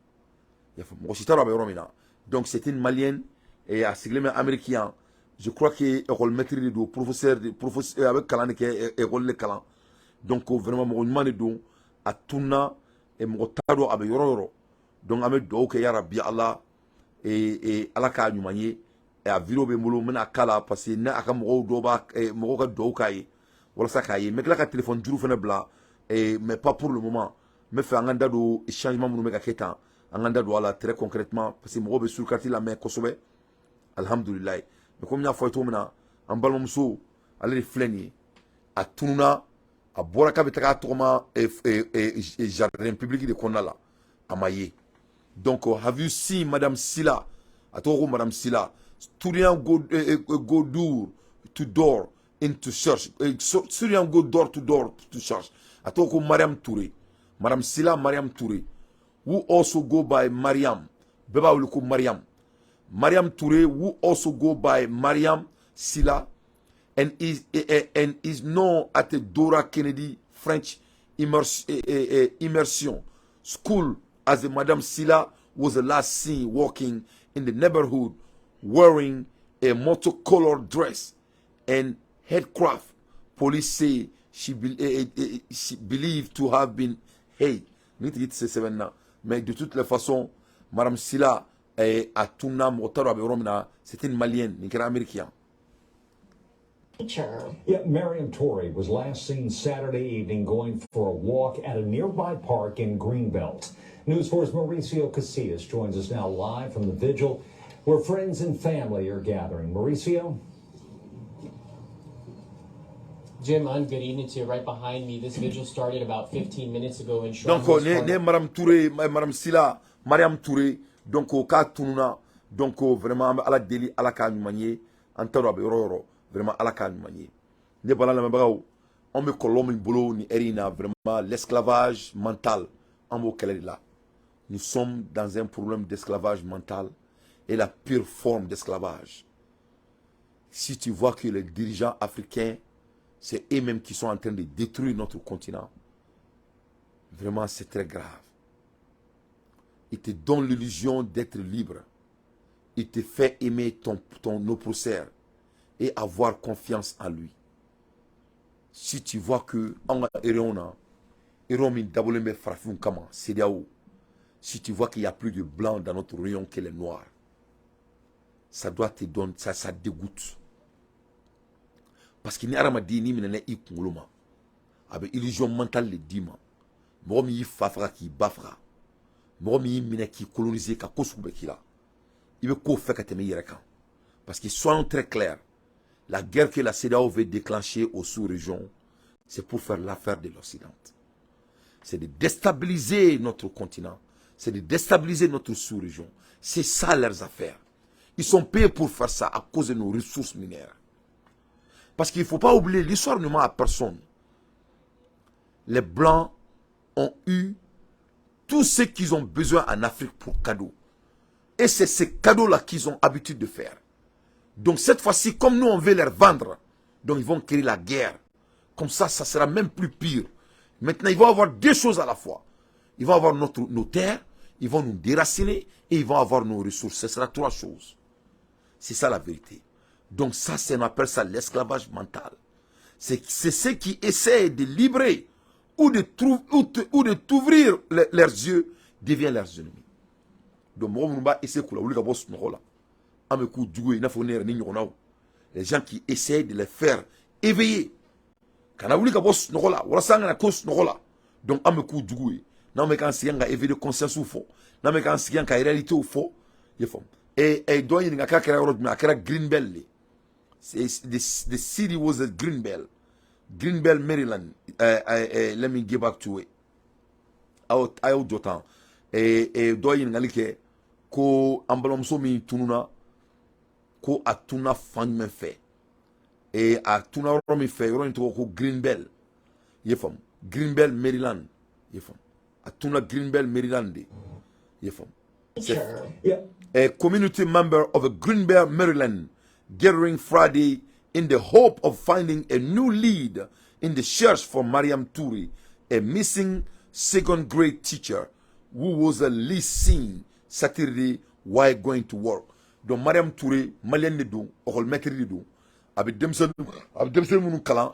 A: Donc c'est une malienne et à sigle américain. Je crois que école maîtrise de professeur avec Kalan qui école le Kalan. Donc vraiment mon demande de à tourna et mon tado avec yoro. Donc avec do que ya rabbi Allah et ala ka nyumanye et à vilo be molo mena kala parce que na aka mo do ba mo ka do kai wala sa kai mais la ka téléphone juru fena bla et mais pas pour le moment mais fait nganda do changement mo me ka ketan anganda douala très concrètement parce que moi je suis sur la main kosobe alhamdulillah mais comme il y a fois tout maintenant en ballon muso aller flâner à tununa à boire kabetaka toma et jardin public de konala à maye donc have you seen madame Sila à toi madame Sila student go door into church student go door to church à toi Mariam Touré madame Sila Mariam Touré who also go by Mariam. Beba will call Mariam. Mariam Touré, who also go by Mariam Sila, and is known at the Dora Kennedy French immersion school as the Madame Sila was the last seen walking in the neighborhood wearing a multicolored dress and headcraft. Police say she believed to have been hate. Mais de toutes les façons, Madame Sila est à Touna Motaro Aberomina, c'est une malienne, une américaine.
E: Yeah, Mariam Touré was last seen Saturday evening going for a walk at a nearby park in Greenbelt. News 4's Mauricio Casillas joins us now live from the vigil where friends and family are gathering. Mauricio?
F: Jim, good evening to you. Right behind me, this vigil started about 15 minutes ago in
A: donc Madame Touré, Madame Sila, Mariam Touré, donc au cas Touna, donc vraiment à la déli à la canumanie, en terre yoro, vraiment à la canumanie. Ne balala mabao, on me colombe boulot ni erina, vraiment l'esclavage mental, en mot qu'elle est là. Nous sommes dans un problème d'esclavage mental et la pire forme d'esclavage. Si tu vois que les dirigeants africains c'est eux-mêmes qui sont en train de détruire notre continent. Vraiment, c'est très grave. Il te donne l'illusion d'être libre. Il te fait aimer ton oppresseur et avoir confiance en lui. Si tu vois que si tu vois qu'il n'y a plus de blanc dans notre rayon que les noirs, ça doit te donner, ça dégoûte. Parce qu'il n'y a pas de avec illusion mentale le dima. Moi mi fafra qui bafra. Moi mi mine qui coloniser ka kosube kila. Il veut qu'on fait que yerekan. Parce que soyons très clairs, la guerre que la CEDEAO veut déclencher aux sous-régions, c'est pour faire l'affaire de l'Occident. C'est de déstabiliser notre continent, c'est de déstabiliser notre sous-région. C'est ça leurs affaires. Ils sont payés pour faire ça à cause de nos ressources minières. Parce qu'il ne faut pas oublier, l'histoire ne ment à personne. Les Blancs ont eu tout ce qu'ils ont besoin en Afrique pour cadeau. Et c'est ces cadeaux-là qu'ils ont l'habitude de faire. Donc cette fois-ci, comme nous on veut leur vendre, donc ils vont créer la guerre. Comme ça, ça sera même plus pire. Maintenant, ils vont avoir deux choses à la fois. Ils vont avoir nos terres, ils vont nous déraciner et ils vont avoir nos ressources. Ce sera trois choses. C'est ça la vérité. Donc ça, on appelle ça l'esclavage mental. C'est ceux qui essaient de libérer ou de t'ouvrir leurs yeux, deviennent leurs ennemis. Donc les gens qui essaient de les faire éveiller. kana wuli ka bɔ sunɔgɔ la walasa an kana ko sunɔgɔ la donc an bɛ k'u jugu ye n'an bɛ k'an sigi an ka éveil de conscience fɔ n'an bɛ k'an sigi an ka réalité fɔ i faamu dɔ ɲininka k'a kɛra yɔrɔ jumɛn a kɛra Greenbelt le the city was a Greenbelt Maryland let me get back to it a y'o jɔ tan dɔ ɲininkali kɛ ko an balimamuso min tununa ko a tununa fan jumɛn fɛ a tununa yɔrɔ min fɛ yɔrɔ in tɔgɔ ko Greenbelt i ye faamu Greenbelt Maryland i ye faamu a tununa Greenbelt Maryland de i ye faamu a community member of a Greenbelt Maryland gathering Friday in the hope of finding a new lead in the search for Mariam Toure, a missing second grade teacher who was least seen Saturday while going to work. Donc Mariam Toure, malien de don, école maître de don, avec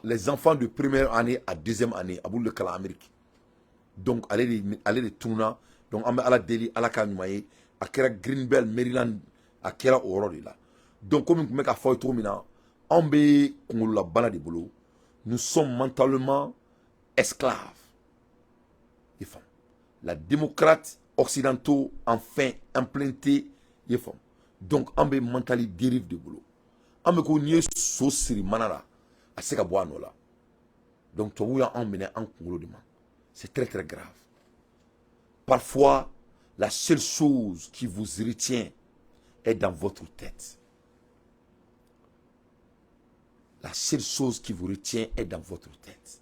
A: les enfants de première année à deuxième année, à bout de Kala Amérique. Donc allez de tourna, donc on ala deli ala kanumaye, à Kera Greenbelt Maryland, à Kera Aurora là. Donc comme on met à faire tout mina, on be comme la bala de boulot, nous sommes mentalement esclaves. Les femmes, la démocrate occidentaux enfin implanté les femmes. Donc on be mentally dérive de boulot. On me connaît sosiri manara, à ce qu'à là. Donc tu vois on mène en congolo de man. C'est très très grave. Parfois, la seule chose qui vous retient est dans votre tête. La seule chose qui vous retient est dans votre tête.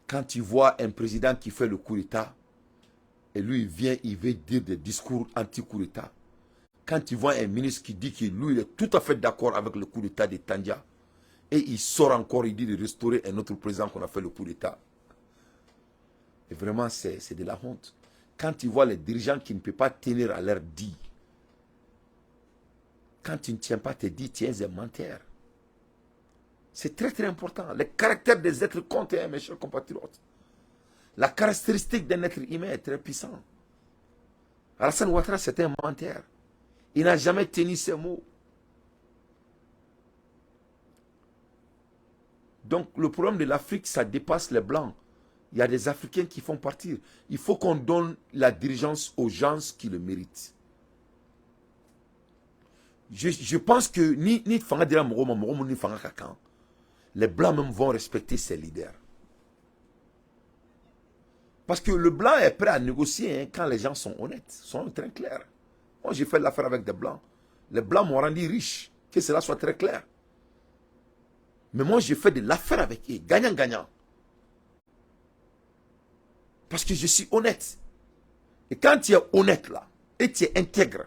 A: Quand tu vois un président qui fait le coup d'État, et lui il vient, il veut dire des discours anti-coup d'État. Quand tu vois un ministre qui dit que lui il est tout à fait d'accord avec le coup d'État de Tandja, et il sort encore, il dit de restaurer un autre président qu'on a fait le coup d'État. Et vraiment, c'est de la honte. Quand tu vois les dirigeants qui ne peuvent pas tenir à leur dit, quand tu ne tiens pas tes dits, tu es un menteur. C'est très très important. Le caractère des êtres comptent, mes chers compatriotes. La caractéristique d'un être humain est très puissant. Alassane Ouattara, c'était un menteur. Il n'a jamais tenu ses mots. Donc le problème de l'Afrique, ça dépasse les Blancs. Il y a des Africains qui font partir. Il faut qu'on donne la dirigeance aux gens qui le méritent. Je pense que les Blancs même vont respecter ses leaders. Parce que le Blanc est prêt à négocier quand les gens sont honnêtes, sont très clairs. Moi, j'ai fait l'affaire avec des Blancs. Les Blancs m'ont rendu riche, que cela soit très clair. Mais moi, j'ai fait de l'affaire avec eux, gagnant-gagnant. Parce que je suis honnête. Et quand tu es honnête là, et tu es intègre,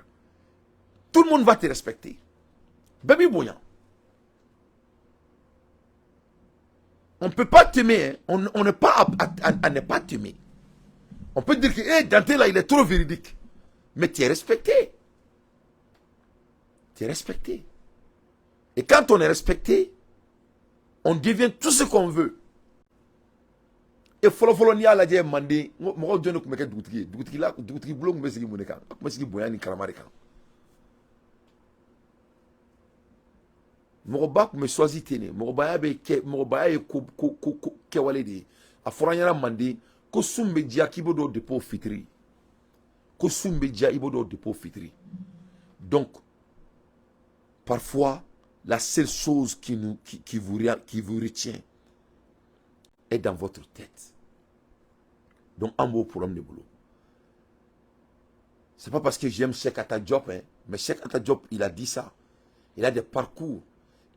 A: tout le monde va te respecter. Baby Bouyan. On ne peut pas t'aimer, hein. On n'est pas à ne pas t'aimer. On peut dire que hey, Dante là, il est trop véridique. Mais tu es respecté. Tu es respecté. Et quand on est respecté, on devient tout ce qu'on veut. Et follow ni ala je mandi mo jono ko meke dugutigi la dugutigi blog me sigi muneka ko sigi boyani karamari kan mo ba ko me choisi tene mo ba ya be ke mo ba ya ko ke waledi a foranyara mandi ko sumbe dia kibodo dépôt fitri ko sumbe dia ibodo dépôt fitri. Donc parfois la seule chose qui vous retient est dans votre tête. Donc, un beau problème de boulot. C'est pas parce que j'aime Cheikh Anta Diop, hein, mais Cheikh Anta Diop, il a dit ça. Il a des parcours.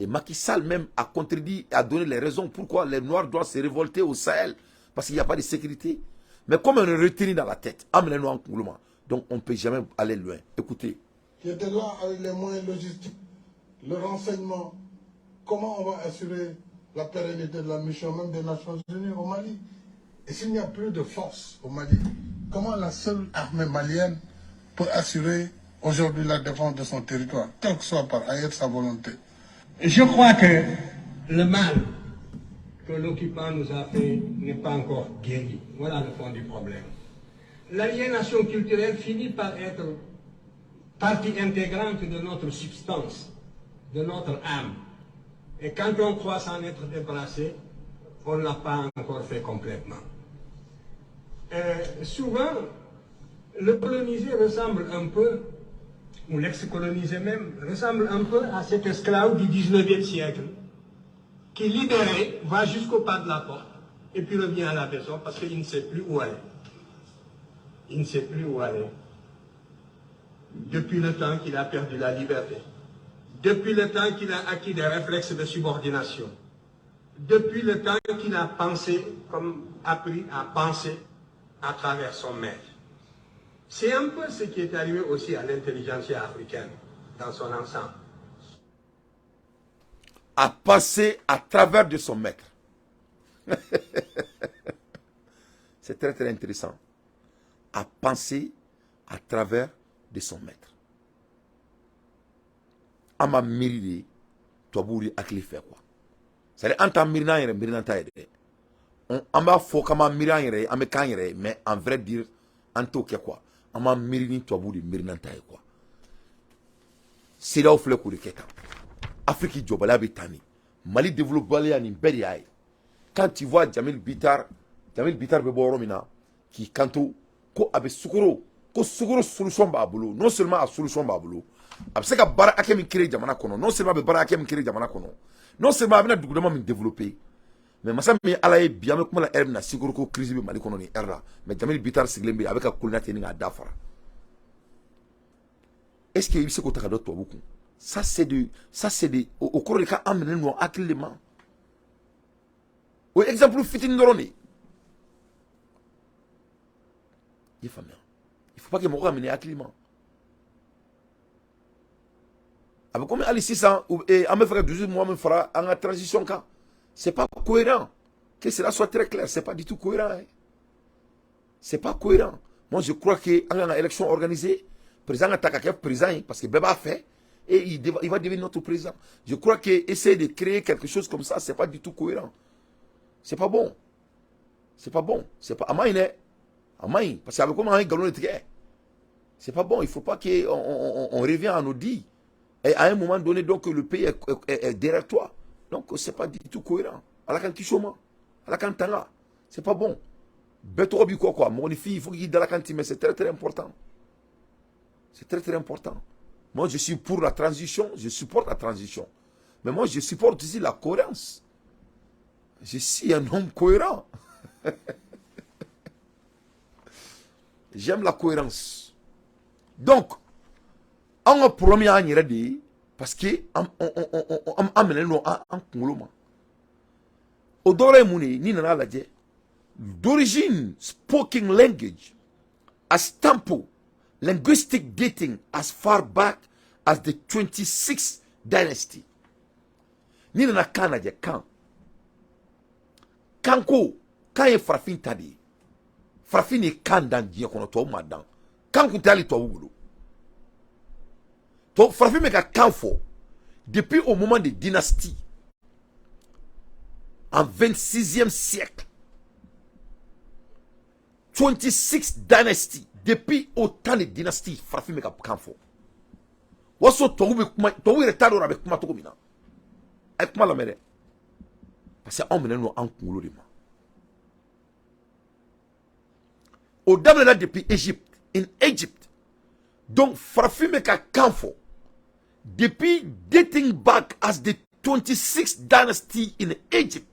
A: Et Macky Sall même a contredit, a donné les raisons pourquoi les Noirs doivent se révolter au Sahel. Parce qu'il n'y a pas de sécurité. Mais comme on est retenu dans la tête, amenez-nous en coulement. Donc, on ne peut jamais aller loin. Écoutez.
G: Qui était là avec les moyens logistiques, le renseignement, comment on va assurer la pérennité de la mission même des Nations Unies au Mali? Et s'il n'y a plus de force au Mali, comment la seule armée malienne peut assurer aujourd'hui la défense de son territoire, quelle que soit par ailleurs sa volonté?
H: Je crois que le mal que l'occupant nous a fait n'est pas encore guéri. Voilà le fond du problème. L'aliénation culturelle finit par être partie intégrante de notre substance, de notre âme. Et quand on croit s'en être débarrassé, on ne l'a pas encore fait complètement. Souvent, le colonisé ressemble un peu, ou l'ex-colonisé même, ressemble un peu à cet esclave du 19e siècle, qui libéré va jusqu'au pas de la porte, et puis revient à la maison parce qu'il ne sait plus où aller. Il ne sait plus où aller. Depuis le temps qu'il a perdu la liberté, depuis le temps qu'il a acquis des réflexes de subordination, depuis le temps qu'il a pensé, comme appris à penser à travers son maître. C'est un peu ce qui est arrivé aussi à l'intelligentsia africaine dans son ensemble.
A: À penser à travers de son maître. C'est très très intéressant. À penser à travers de son maître. Ama miride, toi bouri akli fait quoi. C'est-à-dire, en tant mirina yere, mirina ta yere. On va fo kama mirina yere, ame kan yere, mais en vrai dire, en tout cas quoi. On va mirini, toi bouri mirina ta yere quoi. C'est là où il faut le faire. Afrique Djobala Bitani. Mali développe Baliani Beriaï. Quand tu vois Jamil Bitar Beboromina, qui kanto, ko abe sukuro, ko sukuro solution babulu, non seulement à solution babulu, abseka bara akem kiri jamana kono, non seulement be bara akem kiri jamana kono, non seulement abena doublement me développer, mais massa mi alaye bien me kuma la herbe na sukuro ko crise be mali kono ni erla, mais Jamil Bitar siglembe avec a kulina teninga dafara. Est-ce qu'il y a eu ce qu'on t'a d'autre beaucoup? Ça c'est de, au cours des cas, amener nous à clément. Oui, exemple, fitin d'oroni. Il faut pas que mon amener à clément. Avec combien allez 600 et à me faire 12 mois, me fera en transition quand c'est pas cohérent. Que cela soit très clair, c'est pas du tout cohérent. Hein. C'est pas cohérent. Moi, je crois que en une élection organisée, le président a attaqué président parce que Beba a fait. Et il va devenir notre président. Je crois qu'essayer de créer quelque chose comme ça, c'est pas du tout cohérent. C'est pas bon. C'est pas bon. C'est pas Amaïne. Amaïne. Parce qu'avec comment un galon de c'est pas bon. Il faut pas qu'on revienne à nos dits. Et à un moment donné, donc, le pays est derrière toi. Donc, c'est pas du tout cohérent. À la Kishoma, à la Kantanga, c'est pas bon. Beto Obiko, quoi. Mon fille, il faut qu'il y ait dans la cantine, mais c'est très très important. C'est très très important. Moi, je suis pour la transition, je supporte la transition. Mais moi, je supporte aussi la cohérence. Je suis un homme cohérent. J'aime la cohérence. Donc, on a promis à Niradi, parce que on amène nous en Kongoloma. Odore Mouni, ni nana la d'origine spoken language, as tempo, linguistic dating as far back as the 26th dynasty. Ni na kana je kan. Kanko, kan ye farafin tadi. Farafin ye kan dan diye kono to madan. Kan ku tali to wulo. To farafin me ka kan fo depuis au moment des dynasties. En 26e siècle. 26th dynasty. Depuis autant de dynasties, farafin me ka kanfo. Waso togu retard avec kuma togu mina. Avec kuma la mere. Parce que on mène nous en Congo de ma. Au dame là depuis Égypte, in Egypt. Donc farafin me ka kanfo. Depuis dating back as the 26th dynasty in Egypt,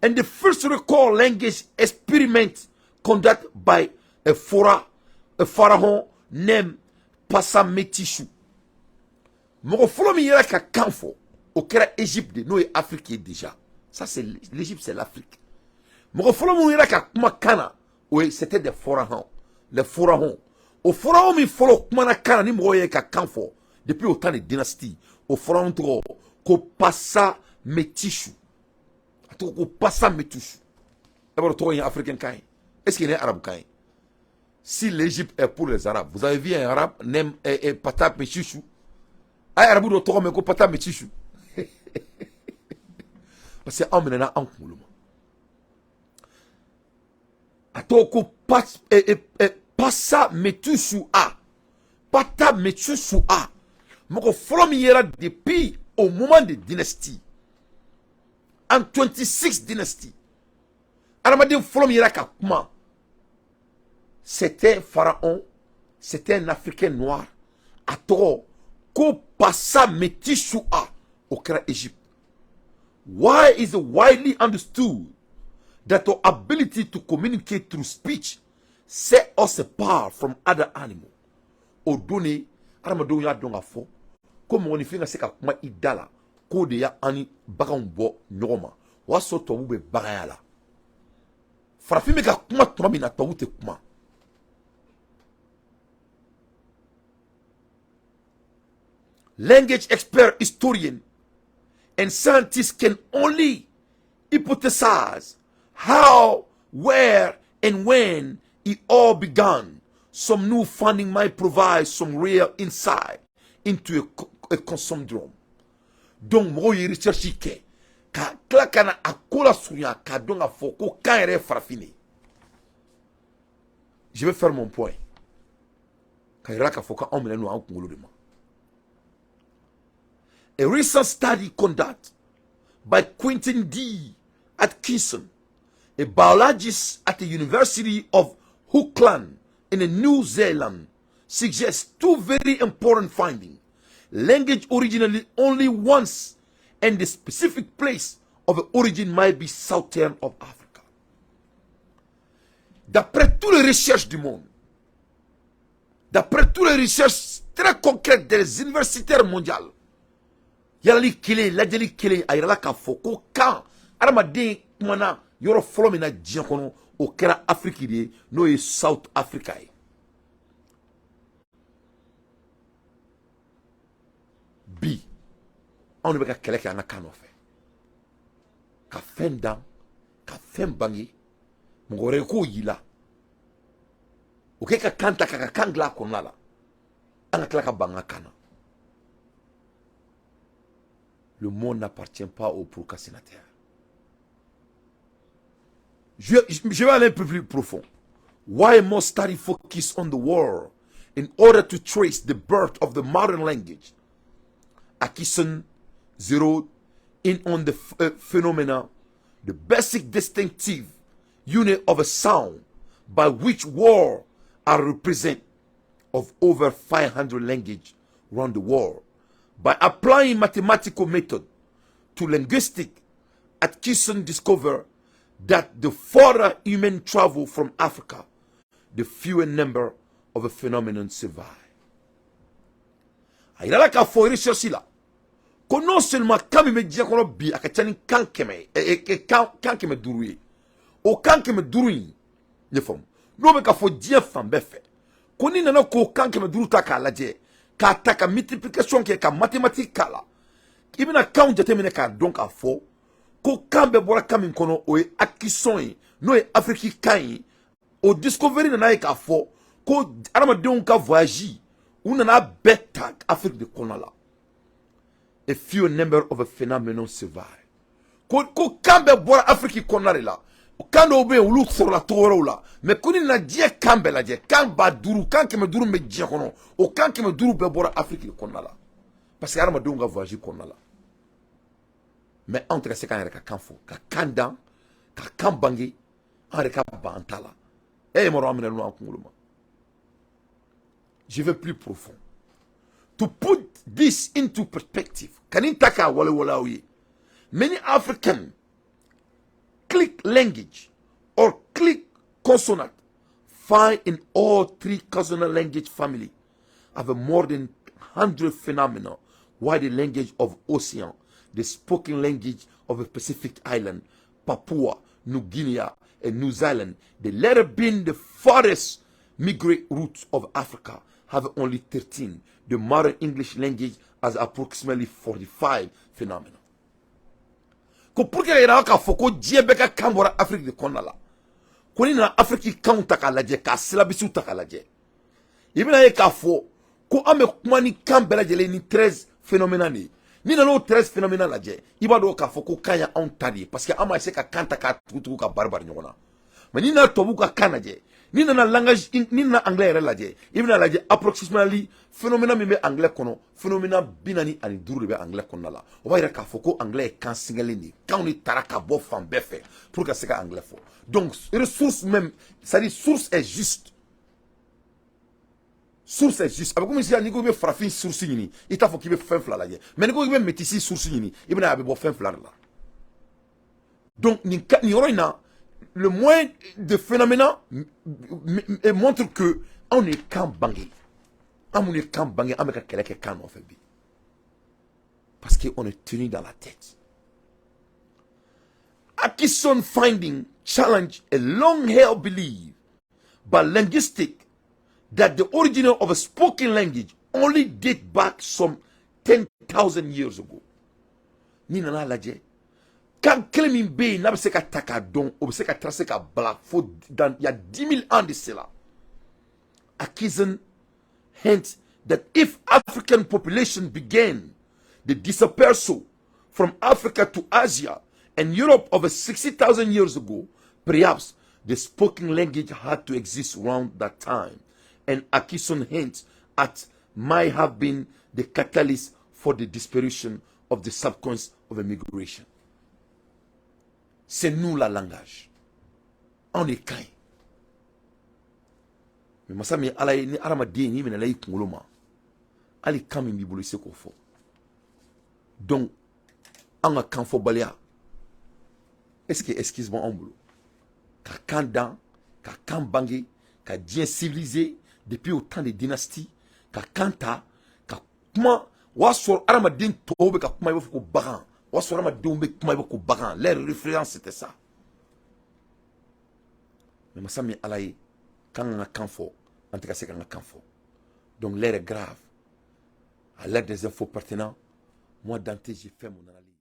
A: and the first record language experiment conducted by a pharaon named Passametishu. Mon follow mi yera ka kanfo au kera Égypte de nous Afrique déjà. Ça c'est l'Égypte, c'est l'Afrique. Mon follow mi yera ka kuma kana, oui, c'était des pharaons. Les pharaons. Au pharaon mi follow kuma na kana ni mo yera ka kanfo depuis autant de dynasties. Au pharaon trop ko Passametishu. Ko Passametishu. D'abord toi un africain kain. Est-ce qu'il est arabe kain? Si l'Égypte est pour les Arabes, vous avez vu un arabe nem Pata Mechichu. Ay arabu do to me ko Pata Mechichu. Parce que on menena en Koulouma. Atoko Passa Mechichu a. Pata Mechichu a. Moko follow mi yera depuis au moment des dynasties, en 26 dynasties, Aramadin Folom Yiraka Kuma, c'était un pharaon, c'était un Africain noir, à Toro, ko passa metisua au Kra Egypte. Why is it widely understood that our ability to communicate through speech set us apart from other animals? Odone, Aramadou ya donga fo, comme on y fait seka kuma idala, ko de ya ani bagambo nyoma, waso to ube bagayala. Farafi meka kuma tomamina to ute kuma. Language expert, historian, and scientists can only hypothesize how, where, and when it all began. Some new funding might provide some real insight into a conundrum. Donc, moi, je recherche que, ka klakana akola souya, ka donga foko, kan farafine. Je vais faire mon point. Ka iraka foka, on me l'a A recent study conducted by Quentin D. Atkinson, a biologist at the University of Auckland in New Zealand, suggests two very important findings. Language originally only once, and the specific place of origin might be southern of Africa. D'après toutes les recherches du monde, d'après toutes les recherches très concrètes des universitaires mondiales, yalali kele lajali kele ayirala ka fo ko kan adamaden kumana yɔrɔ fɔlɔ min na diɲɛ kɔnɔ o kɛra Afrique de ye n'o ye South Africa ye. Bi anw de bɛ ka kɛlɛ kɛ an ka kan nɔfɛ ka fɛn dan ka fɛn bange mɔgɔ wɛrɛ k'o y'i la o kɛ ka kan ta ka ka kan dilan a kɔnɔna la an ka tila ka ban an ka kan na. Le monde n'appartient pas aux procrastinateurs. Je vais aller un peu plus profond. Why must study focus on the world in order to trace the birth of the modern language? Atkinson zeroed in on the phenomena, the basic distinctive unit of a sound by which words are represented of over 500 languages around the world. By applying mathematical method to linguistics, Atkinson discovered that the further human travel from Africa, the fewer number of a phenomenon survive. Ayala ka fo recherche là. Ko non seulement quand me dit qu'on bi akachani kan keme kan keme duruye. O kan keme duruyi ne fam. No be ka fo die fam be fe. Ko ni nana ko kan keme duru ta ka laje. Ka ta ka multiplication ke ka mathématique kala. Ibina count determine ka donc a fo. Ko kambe bora kamin kono o e Atkinson no e Afrique kan o discovery na ka fo ko arama de on ka voyage una na beta Afrique de konala. A few number of a phenomenon survive. Ko kambe bora Afrique konala la. Quand on veut sur la tour là, mais quand on a dit kambe la dit, quand baduru, quand que me duru me dit kono, o quand que me duru be bora Afrique konala. Parce que arama de on ga voyage konala. Mais entre ces cas, il fo, ka kandan, ka kambangi, en reka bantala. Eh, mon ramène nous en congoloma. Je vais plus profond. To put this into perspective, kanintaka wale wala oye. Many African click language or click consonant find in all three consonant language family have a more than 100 phenomena, while the language of Ocean, the spoken language of a Pacific island, Papua, New Guinea, and New Zealand, the latter being the farthest migrate routes of Africa, have only 13. The modern English language has approximately 45 phenomena. Ko pour que les gens foko diebeka kambora Afrique de konala. Ko ni na Afrique kanta kalaje ka silabisu takalaje. Ibina e ka fo ko ame kumani kambela jele ni 13 phénomènes ni. Ni na no 13 phénomènes la je. Iba do ka foko kanya on tadi parce que ama se ka kanta ka tutu ka barbar nyona. Mais ni na tobu ka kanaje. ni nana langage ni nana anglais yɛrɛ lajɛ i bɛna lajɛ approximately phénomène min bɛ anglais kɔnɔ phénomène 45 de bɛ anglais kɔnɔna la o b'a yira k'a fɔ ko anglais ye kan singɛlen de ye kanw de taara ka bɔ fan bɛɛ fɛ pour ka se ka anglais fɔ donc ressource même c'est à dire source est juste source est juste a bɛ komi sisan n'i ko i bɛ farafin source ɲini i t'a fɔ k'i bɛ fɛn fila lajɛ mais n'i ko i bɛ métis source ɲini i bɛna a bɛ bɔ fɛn fila de la donc nin yɔrɔ in na le moyen de phénomène montre que on est kan bange on est kan bange on bɛ ka kɛlɛ kɛ kan nɔfɛ bi parce que on est tenu dans la tête. Atkinson finding challenge a long-held belief by linguistics that the origin of a spoken language only date back some 10,000 years ago. Ni nana lajɛ kan kelen min bɛ yen n'a bɛ se ka ta k'a dɔn o bɛ se ka tracer ka bila fo dans il y a 10 000 ans de cela. Atkinson hints that if African population began the dispersal from Africa to Asia and Europe over 60,000 years ago, perhaps the spoken language had to exist around that time. And Atkinson hints at might have been the catalyst for the dispersion of the subconscious of immigration. C'est nous la langage. On est kind. Mais masa mi ala ni arama de ni mena lay kungolo ma. Ali kam mi bolo se ko fo. Donc on a kan fo balia. Est-ce que excuse-moi en bolo. Ka kan dan, ka kan bangé, ka dien civilisé depuis autant de dynasties, ka kanta, ka kuma wasor arama din tobe ka kuma ko bagan. Wasor arama din be kuma ko bagan. Leur référence c'était ça. Mais masa mi ala yi quand on a kan fo, en tout cas c'est quand on a kan fo. Donc l'air est grave. À l'aide des infos pertinentes, moi Dante j'ai fait mon analyse.